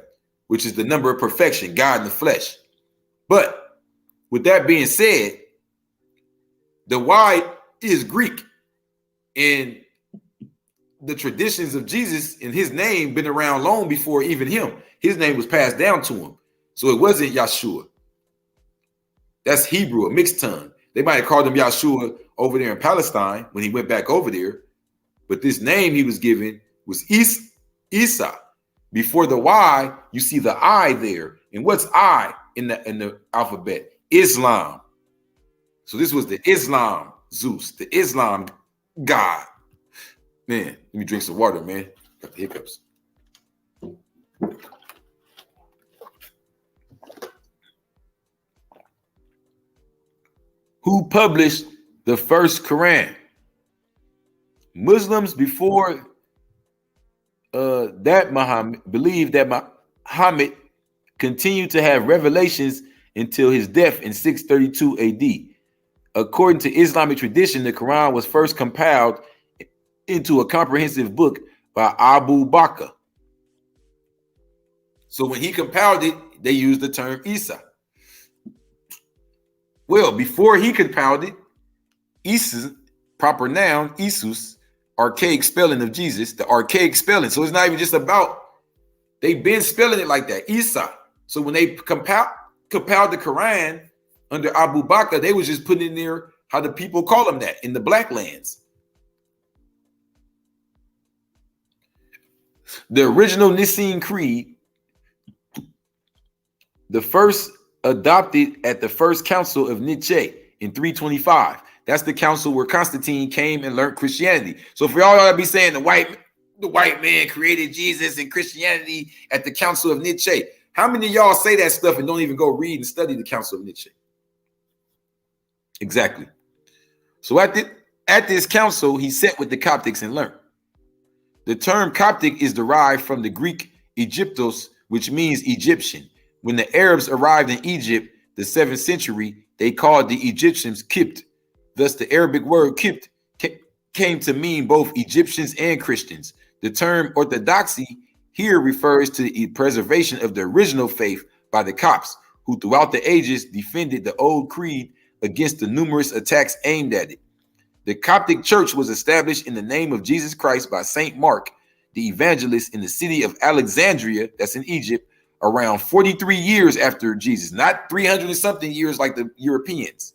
which is the number of perfection, God in the flesh. But with that being said, the Y is Greek. And the traditions of Jesus and his name been around long before even him. His name was passed down to him. So it wasn't Yahshua. That's Hebrew, a mixed tongue. They might have called him Yahshua over there in Palestine when he went back over there. But this name he was given was Isa. Before the Y, you see the I there. And what's I in the alphabet? Islam. So this was the Islam Zeus, the Islam God. Man, let me drink some water, man. Got the hiccups. Who published the first Quran? Muslims before that Muhammad believed that Muhammad continued to have revelations until his death in 632 AD. According to Islamic tradition, the Quran was first compiled into a comprehensive book by Abu Bakr. So when he compiled it, they used the term Isa. Well, before he compiled it, Isa, proper noun, Isus, archaic spelling of Jesus, the archaic spelling. So it's not even just about, they've been spelling it like that, Isa. So when they compiled the Quran under Abu Bakr, they was just putting in there how the people call them that in the black lands. The original Nicene Creed, the first adopted at the first council of Nicaea in 325. That's the council where Constantine came and learned Christianity. So for y'all to be saying the white man created Jesus and Christianity at the council of Nicaea, how many of y'all say that stuff and don't even go read and study the council of Nicaea? Exactly. So at this council, he sat with the Coptics and learned. The term Coptic is derived from the Greek Egyptos, which means Egyptian. When the Arabs arrived in Egypt, the 7th century, they called the Egyptians Kipt. Thus, the Arabic word Kipt came to mean both Egyptians and Christians. The term orthodoxy here refers to the preservation of the original faith by the Copts, who throughout the ages defended the old creed against the numerous attacks aimed at it. The Coptic Church was established in the name of Jesus Christ by Saint Mark, the evangelist, in the city of Alexandria, that's in Egypt, around 43 years after Jesus, not 300 and something years like the Europeans.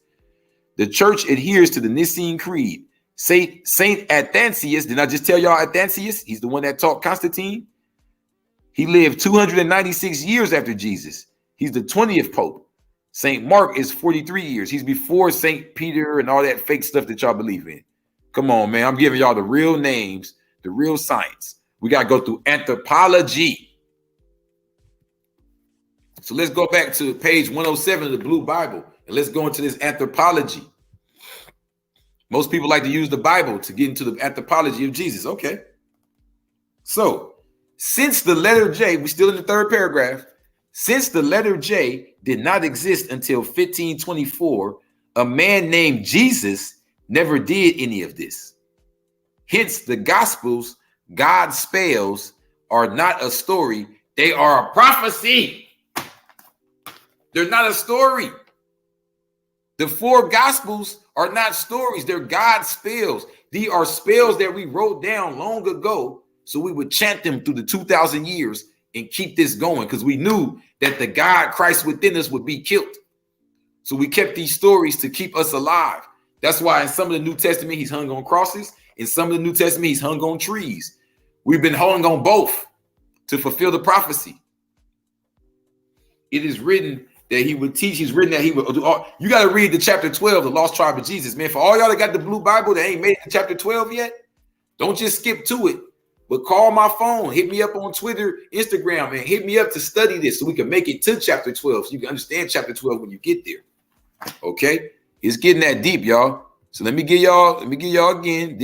The church adheres to the Nicene Creed. Saint Athanasius, did I just tell y'all Athanasius? He's the one that taught Constantine. He lived 296 years after Jesus. He's the 20th Pope. Saint Mark is 43 years. He's before Saint Peter and all that fake stuff that y'all believe in. Come on, man. I'm giving y'all the real names, the real science. We got to go through anthropology. So let's go back to page 107 of the Blue Bible and let's go into this anthropology. Most people like to use the Bible to get into the anthropology of Jesus. Okay. So Since the letter J, we're still in the third paragraph. Since the letter J did not exist until 1524, a man named Jesus never did any of this. Hence, the Gospels, God's spells, are not a story. They are a prophecy. They're not a story. The four Gospels are not stories. They're God's spells. These are spells that we wrote down long ago so we would chant them through the 2,000 years and keep this going, because we knew that the God Christ within us would be killed. So we kept these stories to keep us alive. That's why in some of the New Testament, he's hung on crosses. In some of the New Testament, he's hung on trees. We've been hung on both to fulfill the prophecy. It is written that he would teach. He's written that he would do all. You got to read the chapter 12, the lost tribe of Jesus, man. For all y'all that got the blue Bible that ain't made it to chapter 12 yet, don't just skip to it, but call my phone, hit me up on Twitter, Instagram, and hit me up to study this so we can make it to chapter 12 so you can understand chapter 12 when you get there. Okay, it's getting that deep, y'all. So let me give y'all again.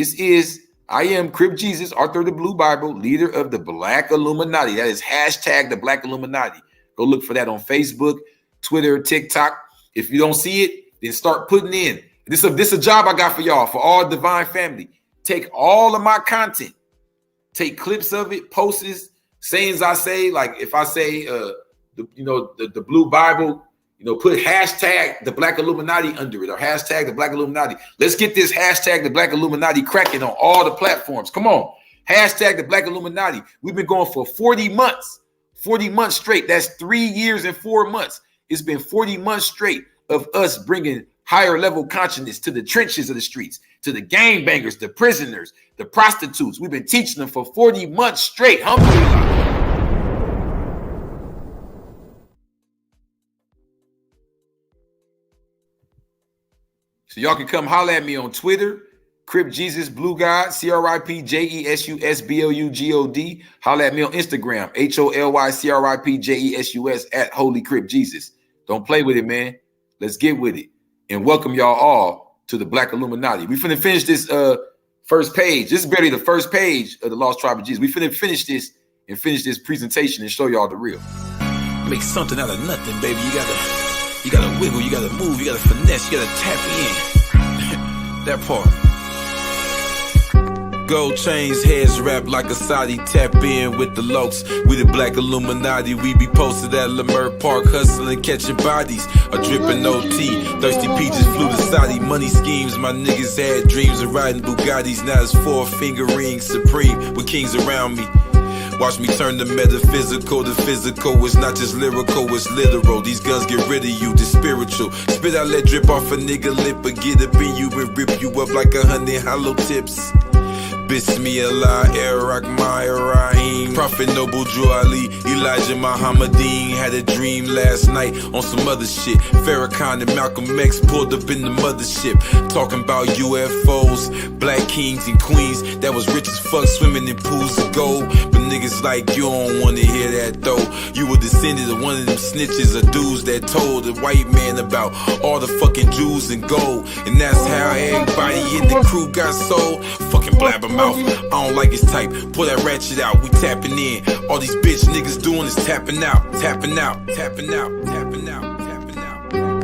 I am Crip Jesus, author of the Blue Bible, leader of the Black Illuminati. That is hashtag the Black Illuminati. Go look for that on Facebook, Twitter, TikTok. If you don't see it, then start putting in. This is a job I got for y'all, for all divine family. Take all of my content, take clips of it, posts, sayings I say. Like if I say, the Blue Bible, put hashtag the Black Illuminati under it, or hashtag the Black Illuminati. Let's get this hashtag the Black Illuminati cracking on all the platforms. Come on. Hashtag the Black Illuminati. We've been going for 40 months straight. That's 3 years and 4 months. It's been 40 months straight of us bringing higher level consciousness to the trenches of the streets, to the gangbangers, the prisoners, the prostitutes. We've been teaching them for 40 months straight. Alhamdulillah. So y'all can come holler at me on Twitter, Crip Jesus Blue God, CRIPJESUSBLUGOD. Holler at me on Instagram, HOLYCRIPJESUS at Holy Crip Jesus. Don't play with it, man. Let's get with it. And welcome y'all all to the Black Illuminati. We finna finish this first page. This is barely the first page of the Lost Tribe of Jesus. We finna finish this presentation and show y'all the real. Make something out of nothing, baby. You gotta wiggle, you gotta move, you gotta finesse, you gotta tap in. That part. Gold chains, heads wrapped like a Saudi. Tap in with the lokes. We the Black Illuminati. We be posted at Leimert Park, hustling, catching bodies. A dripping OT. Thirsty peaches flew to Saudi. Money schemes, my niggas had dreams of riding Bugattis. Now it's 4-finger rings supreme with kings around me. Watch me turn the metaphysical to physical. It's not just lyrical, it's literal. These guns get rid of you, the spiritual. Spit out, let drip off a nigga lip, but get up in you and rip you up like 100 hollow tips. Bismillah, Iraq, Rahim. Prophet Noble Drew Ali, Elijah Muhammadeen. Had a dream last night on some other shit. Farrakhan and Malcolm X pulled up in the mothership. Talking about UFOs, black kings and queens that was rich as fuck, swimming in pools of gold. But niggas like you don't wanna hear that though. You were descended of one of them snitches or dudes that told the white man about all the fucking Jews and gold. And that's how everybody in the crew got sold. Fucking blabbermouth, I don't like his type. Pull that ratchet out, we tapping in. All these bitch niggas doing is tapping out, tapping out, tapping out, tapping out, tapping out, tapping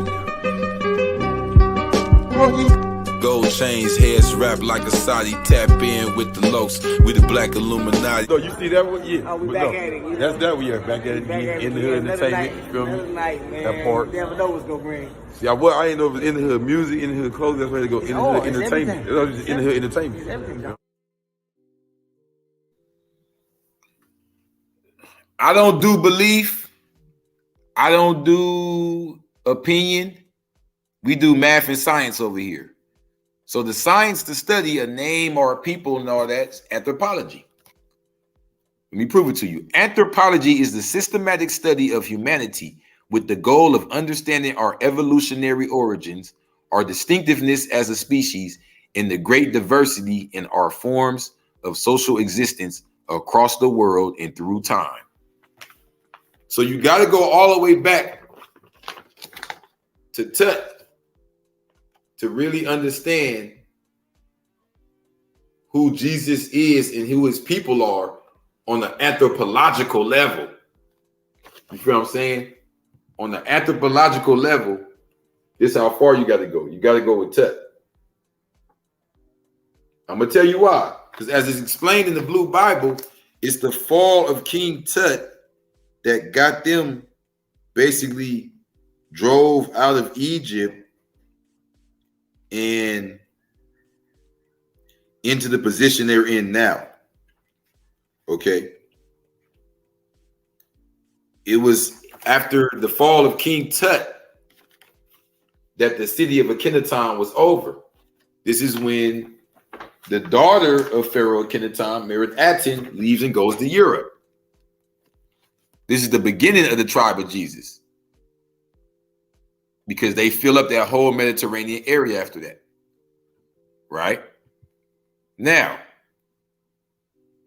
out. Gold chains, heads wrapped like a Saudi. Tap in with the lokes. We the Black Illuminati. So you see that one? Yeah. Oh, we back at it. That's that one, yeah. Back at it. In the hood entertainment. You feel me? Night, man. That part. Never know what's gonna bring. See, I ain't know if it's in the hood music, in the hood clothes. That's where they go. In the hood entertainment. It's just in the hood entertainment. It's everything. I don't do belief. I don't do opinion. We do math and science over here. So the science to study a name or a people and all that's anthropology. Let me prove it to you. Anthropology is the systematic study of humanity with the goal of understanding our evolutionary origins, our distinctiveness as a species, and the great diversity in our forms of social existence across the world and through time. So you got to go all the way back to Tut to really understand who Jesus is and who his people are on the anthropological level. You feel what I'm saying? On the anthropological level, this is how far you got to go. You got to go with Tut. I'm going to tell you why. Because as it's explained in the Blue Bible, it's the fall of King Tut that got them basically drove out of Egypt and into the position they're in now. Okay. It was after the fall of King Tut that the city of Akhenaton was over. This is when the daughter of Pharaoh Akhenaton, Merit-Aten, leaves and goes to Europe. This is the beginning of the tribe of Jesus, because they fill up that whole Mediterranean area after that. Right? Now,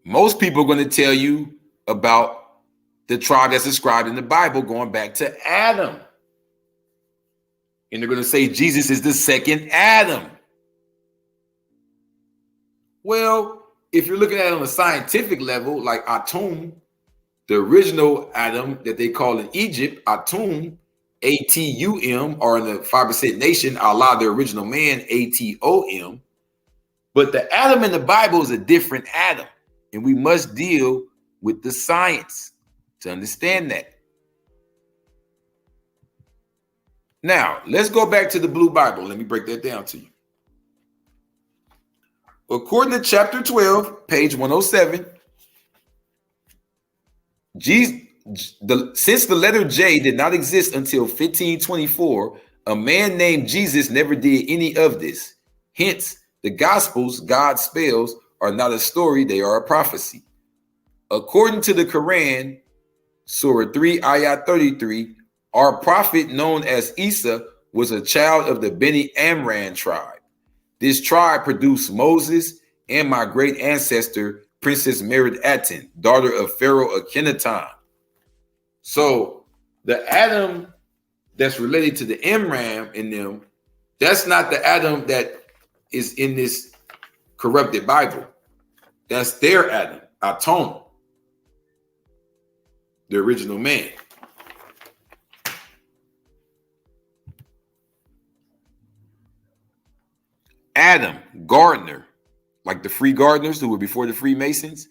most people are going to tell you about the tribe that's described in the Bible going back to Adam. And they're going to say Jesus is the second Adam. Well, if you're looking at it on a scientific level, like Atum, the original Adam that they call in Egypt, Atum, A-T-U-M, or in the 5% nation, Allah, the original man, A-T-O-M. But the Adam in the Bible is a different Adam. And we must deal with the science to understand that. Now, let's go back to the Blue Bible. Let me break that down to you. According to chapter 12, page 107, since the letter J did not exist until 1524, a man named Jesus never did any of this. Hence, the Gospels God spells are not a story, they are a prophecy. According to the Quran, Surah 3, Ayah 33, our prophet known as Isa was a child of the Beni Amran tribe. This tribe produced Moses and my great ancestor, Princess Merit-Aten, daughter of Pharaoh Akhenaton. So the Adam that's related to the Imran in them, that's not the Adam that is in this corrupted Bible. That's their Adam, Atom, the original man. Adam, gardener, like the free gardeners who were before the Freemasons.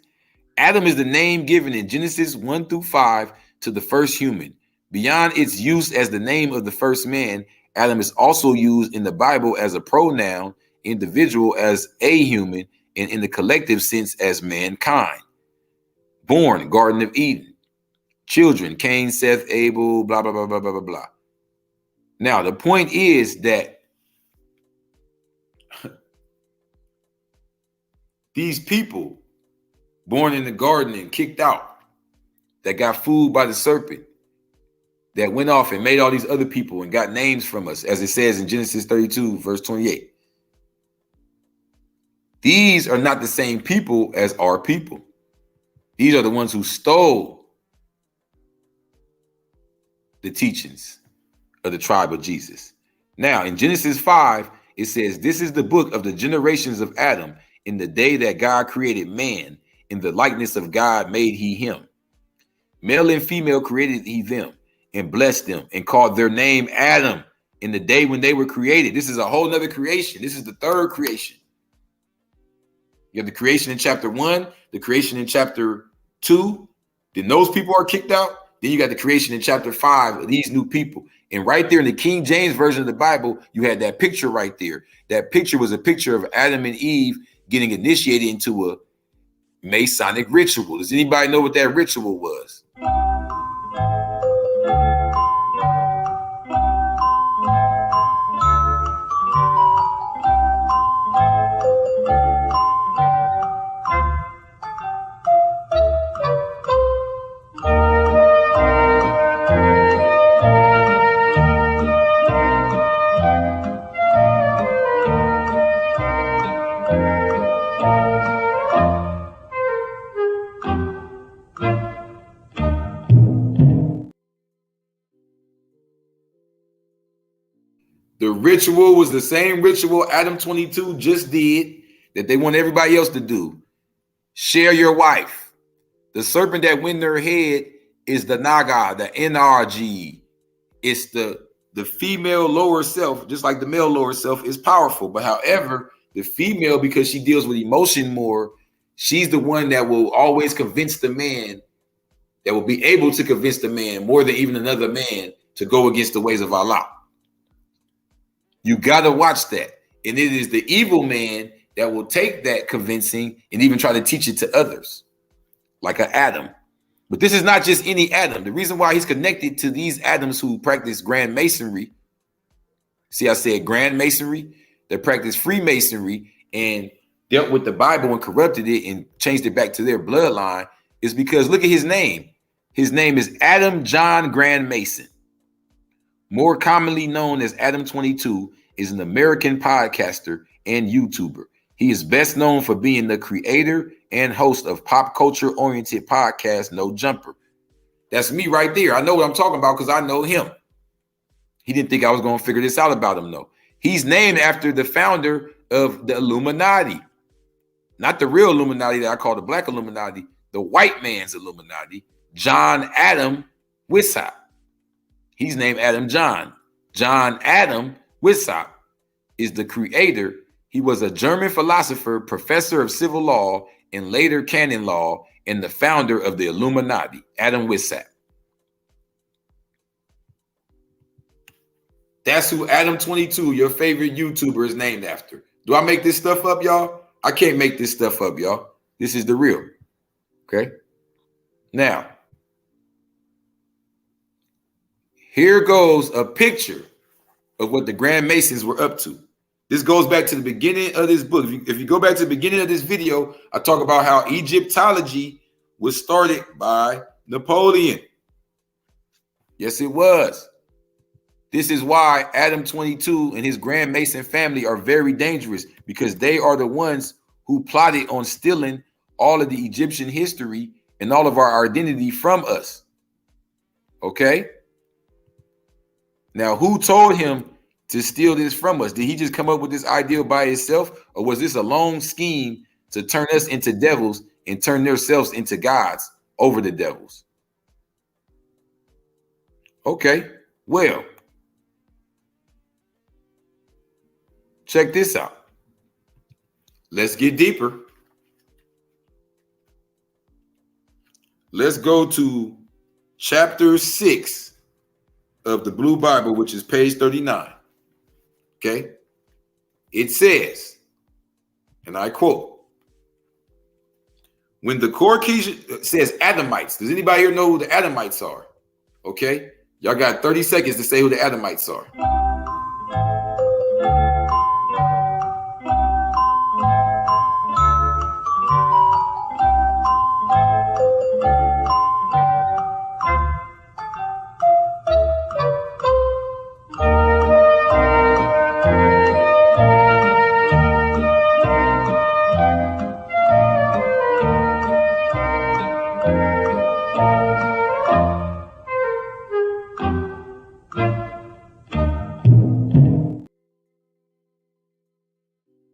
Adam is the name given in Genesis 1 through 5 to the first human. Beyond its use as the name of the first man, Adam is also used in the Bible as a pronoun, individual as a human, and in the collective sense as mankind. Born, Garden of Eden. Children, Cain, Seth, Abel, blah, blah, blah, blah, blah, blah, blah. Now, the point is that these people born in the garden and kicked out, that got fooled by the serpent, that went off and made all these other people and got names from us, as it says in Genesis 32, verse 28. These are not the same people as our people. These are the ones who stole the teachings of the tribe of Jesus. Now, in Genesis 5, it says, this is the book of the generations of Adam. In the day that God created man, in the likeness of God made he him. Male and female created he them, and blessed them, and called their name Adam in the day when they were created. This is a whole nother creation. This is the third creation. You have the creation in chapter 1, the creation in chapter 2. Then those people are kicked out. Then you got the creation in chapter 5 of these new people. And right there in the King James version of the Bible, you had that picture right there. That picture was a picture of Adam and Eve getting initiated into a Masonic ritual. Does anybody know what that ritual was? The ritual was the same ritual Adam 22 just did that they want everybody else to do. Share your wife. The serpent that went in their head is the Naga, the NRG. It's the female lower self, just like the male lower self is powerful. But however, the female, because she deals with emotion more, she's the one that will always convince the man, that will be able to convince the man more than even another man to go against the ways of Allah. You got to watch that. And it is the evil man that will take that convincing and even try to teach it to others, like an Adam. But this is not just any Adam. The reason why he's connected to these Adams who practice Grand Masonry, see, I said Grand Masonry, they practice Freemasonry and dealt with the Bible and corrupted it and changed it back to their bloodline, is because look at his name. His name is Adam John Grand Mason. More commonly known as Adam 22, is an American podcaster and YouTuber. He is best known for being the creator and host of pop culture oriented podcast No Jumper. That's me right there. I know what I'm talking about because I know him. He didn't think I was going to figure this out about him, though. He's named after the founder of the Illuminati. Not the real Illuminati that I call the Black Illuminati, the white man's Illuminati, John Adam Wissop. He's named Adam John. John Adam Wissop is the creator. He was a German philosopher, professor of civil law and later canon law, and the founder of the Illuminati, Adam Wissop. That's who Adam 22, your favorite YouTuber, is named after. Do I make this stuff up, y'all? I can't make this stuff up, y'all. This is the real. Okay? Now, here goes a picture of what the Grand Masons were up to. This goes back to the beginning of this book. If you go back to the beginning of this video, I talk about how Egyptology was started by Napoleon. Yes, it was. This is why Adam 22 and his Grand Mason family are very dangerous, because they are the ones who plotted on stealing all of the Egyptian history and all of our identity from us. Okay? Now, who told him to steal this from us? Did he just come up with this idea by himself, or was this a long scheme to turn us into devils and turn themselves into gods over the devils? Okay, well, check this out. Let's get deeper. Let's go to chapter 6 of the Blue Bible, which is page 39. Okay. It says, and I quote, when the Caucasian says Adamites, does anybody here know who the Adamites are? Okay. Y'all got 30 seconds to say who the Adamites are.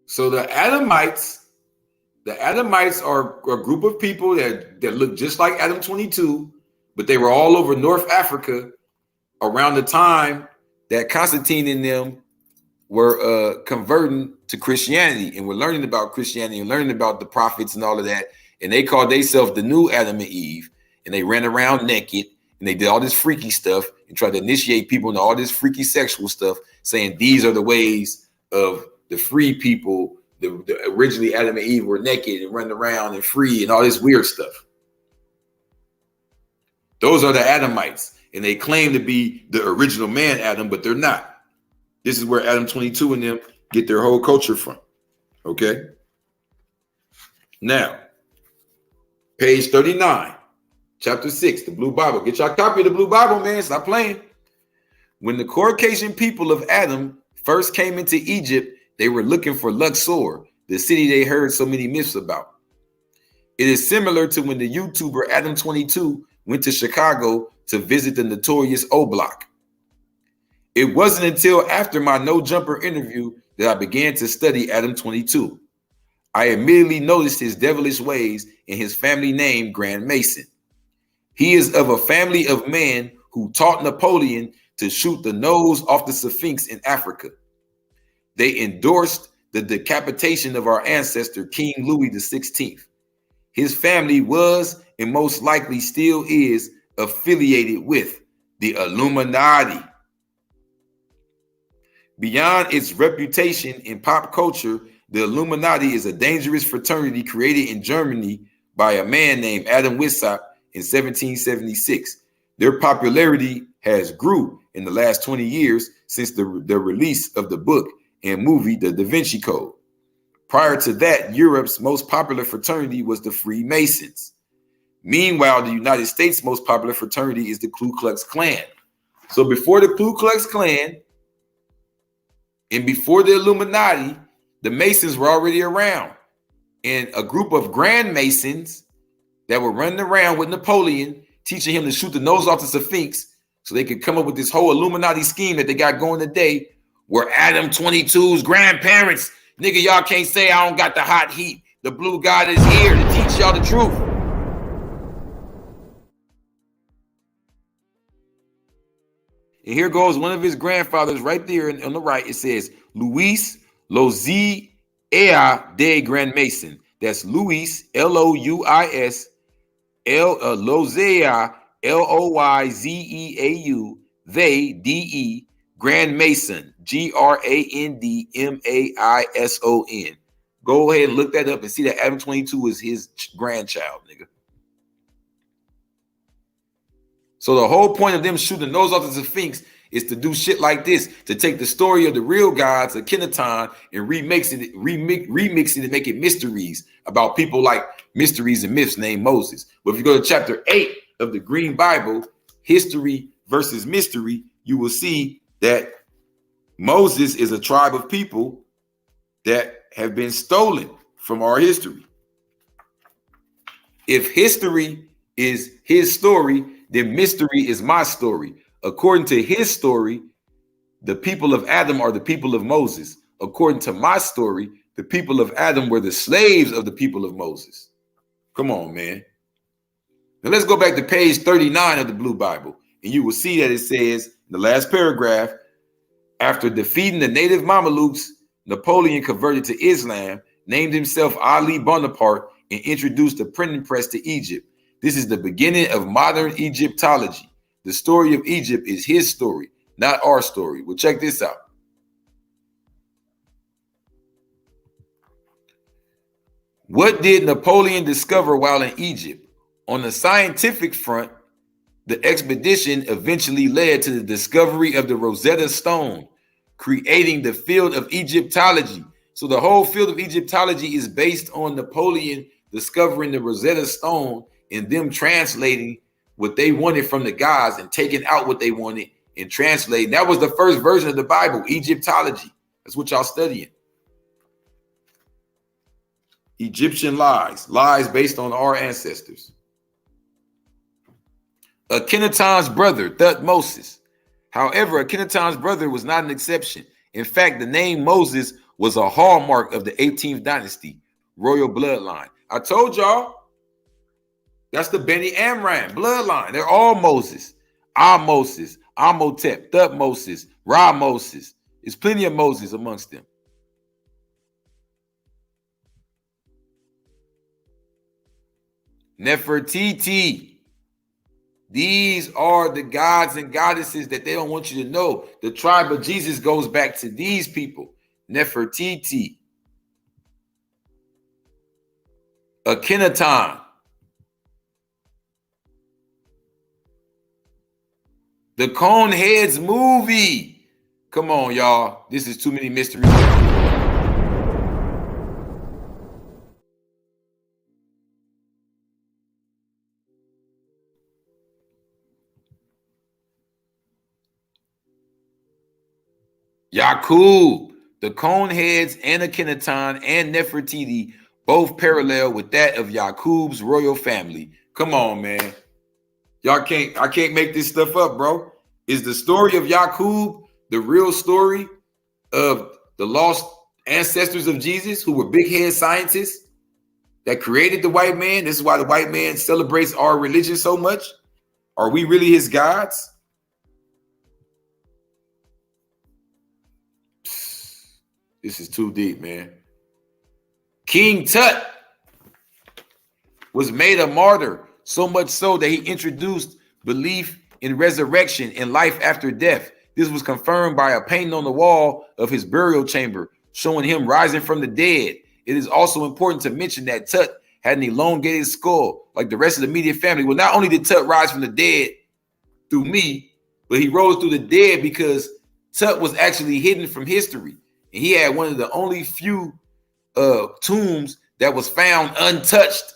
So the Adamites are a group of people that look just like Adam 22, but they were all over North Africa around the time that Constantine and them were converting to Christianity, and were learning about Christianity and learning about the prophets and all of that. And they called themselves the new Adam and Eve, and they ran around naked and they did all this freaky stuff and tried to initiate people into all this freaky sexual stuff, saying these are the ways of the free people. Originally Adam and Eve were naked and running around and free and all this weird stuff. Those are the Adamites, and they claim to be the original man Adam, but they're not. This is where Adam 22 and them get their whole culture from. Okay. Now, page 39, chapter 6, the Blue Bible. Get y'all a copy of the Blue Bible, man. Stop playing. When the Caucasian people of Adam first came into Egypt, they were looking for Luxor, the city they heard so many myths about. It is similar to when the YouTuber Adam 22 went to Chicago to visit the notorious O Block. It wasn't until after my No Jumper interview that I began to study Adam 22. I immediately noticed his devilish ways and his family name, Grand Mason. He is of a family of men who taught Napoleon to shoot the nose off the Sphinx in Africa. They endorsed the decapitation of our ancestor, King Louis XVI. His family was, and most likely still is, affiliated with the Illuminati. Beyond its reputation in pop culture, the Illuminati is a dangerous fraternity created in Germany by a man named Adam Weishaupt in 1776. Their popularity has grew in the last 20 years since the release of the book and movie The Da Vinci Code. Prior to that, Europe's most popular fraternity was the Freemasons. Meanwhile, the United States' most popular fraternity is the Ku Klux Klan. So before the Ku Klux Klan and before the Illuminati, the Masons were already around. And a group of Grand Masons that were running around with Napoleon, teaching him to shoot the nose off the Sphinx so they could come up with this whole Illuminati scheme that they got going today, where Adam 22's grandparents, nigga, y'all can't say I don't got the hot heat. The blue God is here to teach y'all the truth. And here goes one of his grandfathers right there on the right. It says, Luis Lozea de Grand Mason. That's Luis, Louis, Lozea, Loyzeau, they, de, Grand Mason, Grandmaison. Go ahead and look that up and see that Adam 22 is his grandchild, nigga. So the whole point of them shooting the nose off the Sphinx is to do shit like this, to take the story of the real gods of Akhenaton and remix it and make it mysteries about people like mysteries and myths named Moses. But if you go to chapter 8 of the Green Bible, History versus Mystery, you will see that Moses is a tribe of people that have been stolen from our history. If history is his story, then mystery is my story. According to his story, the people of Adam are the people of Moses. According to my story, the people of Adam were the slaves of the people of Moses. Come on, man. Now let's go back to page 39 of the Blue Bible, and you will see that it says in the last paragraph, after defeating the native Mamelukes, Napoleon converted to Islam, named himself Ali Bonaparte, and introduced the printing press to Egypt. This is the beginning of modern Egyptology. The story of Egypt is his story, not our story. Well, check this out. What did Napoleon discover while in Egypt? On the scientific front, the expedition eventually led to the discovery of the Rosetta Stone, creating the field of Egyptology. So the whole field of Egyptology is based on Napoleon discovering the Rosetta Stone and them translating what they wanted from the gods and taking out what they wanted and translating. That was the first version of the Bible, Egyptology. That's what y'all studying. Egyptian lies based on our ancestors. Akhenaton's brother, Thutmose. However, Akhenaton's brother was not an exception. In fact, the name Moses was a hallmark of the 18th dynasty, royal bloodline. I told y'all, that's the Beni Amram bloodline. They're all Moses. Moses, Amotep, Thutmose, Ra Moses. There's plenty of Moses amongst them. Nefertiti. These are the gods and goddesses that they don't want you to know. The tribe of Jesus goes back to these people. Nefertiti. Akhenaton. The Coneheads movie. Come on, y'all. This is too many mysteries. Yakub, the Coneheads and Akhenaton and Nefertiti both parallel with that of Yakub's royal family. Come on, man. I can't make this stuff up, bro. Is the story of Yakub the real story of the lost ancestors of Jesus who were big head scientists that created the white man? This is why the white man celebrates our religion so much? Are we really his gods? This is too deep, man. King Tut was made a martyr, so much so that he introduced belief in resurrection and life after death. This was confirmed by a painting on the wall of his burial chamber, showing him rising from the dead. It is also important to mention that Tut had an elongated skull, like the rest of the immediate family. Well, not only did Tut rise from the dead through me, but he rose through the dead because Tut was actually hidden from history. And he had one of the only few tombs that was found untouched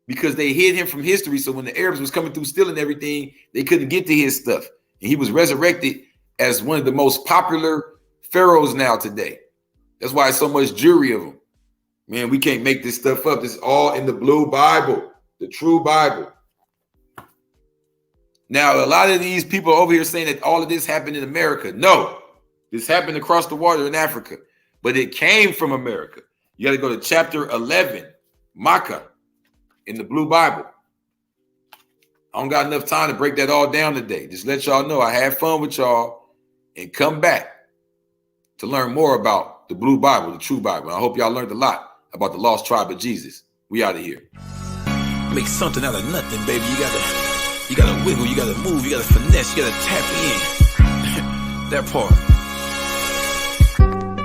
because they hid him from history. So when the Arabs was coming through stealing everything, they couldn't get to his stuff. And he was resurrected as one of the most popular pharaohs now today. That's why it's so much jury of him. Man, we can't make this stuff up. This is all in the blue Bible, the true Bible. Now, a lot of these people over here saying that all of this happened in America. No, this happened across the water in Africa, but it came from America. You got to go to chapter 11, Makkah, in the blue Bible. I don't got enough time to break that all down today. Just let y'all know I had fun with y'all and come back to learn more about the blue Bible, the true Bible. I hope y'all learned a lot about the lost tribe of Jesus. We out of here. Make something out of nothing, baby. You gotta wiggle, you gotta move, you gotta finesse, you gotta tap in. That part.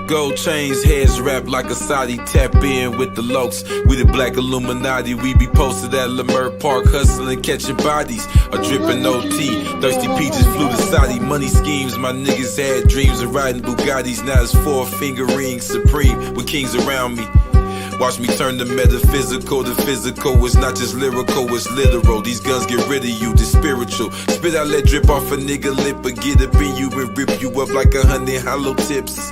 Gold chains, heads wrapped like a Saudi. Tap in with the lokes. We the black Illuminati. We be posted at Leimert Park, hustling, catching bodies. A dripping OT. Thirsty peaches flew to Saudi. Money schemes, my niggas had dreams of riding Bugattis. Now it's 4-finger rings supreme with kings around me. Watch me turn the metaphysical to physical. It's not just lyrical, it's literal. These guns get rid of you, this spiritual. Spit out, let drip off a nigga lip, but get up in you and rip you up like 100 hollow tips.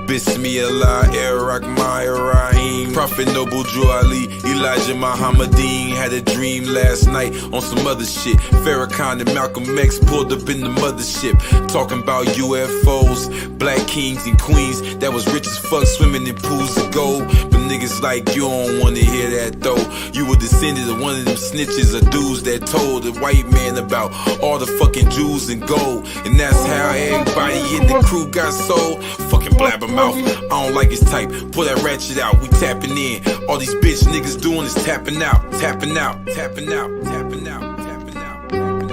Bismillah, Iraq, Rahim, Prophet Noble Drew Ali, Elijah Muhammadeen. Had a dream last night on some other shit. Farrakhan and Malcolm X pulled up in the mothership, talking about UFOs, black kings and queens that was rich as fuck, swimming in pools of gold. But niggas like you don't wanna hear that though. You were descended of one of them snitches or dudes that told the white man about all the fucking Jews and gold. And that's how everybody in the crew got sold. Fucking blabbermouth, I don't like his type. Pull that ratchet out, we tapping in. All these bitch niggas doing is tapping out, tapping out, tapping out, tapping out, tapping out, tapping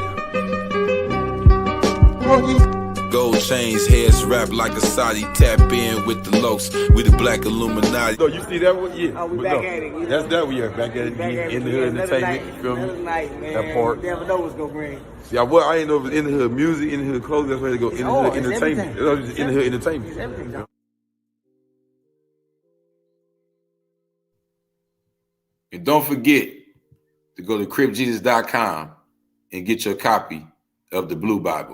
out. Gold chains, heads wrapped like a Saudi. Tap in with the lokes. We the black Illuminati. So you see that one? Yeah. Oh, we back at it. That's that one, yeah. Back at it again. In the hood entertainment. You feel me? Night, man. That part. You never know what's gonna bring. See, I ain't know if it's in the hood music, in the hood clothes. That's where they go. In the hood entertainment. That's just in the hood entertainment. It's everything. And don't forget to go to cripjesus.com and get your copy of the Blue Bible.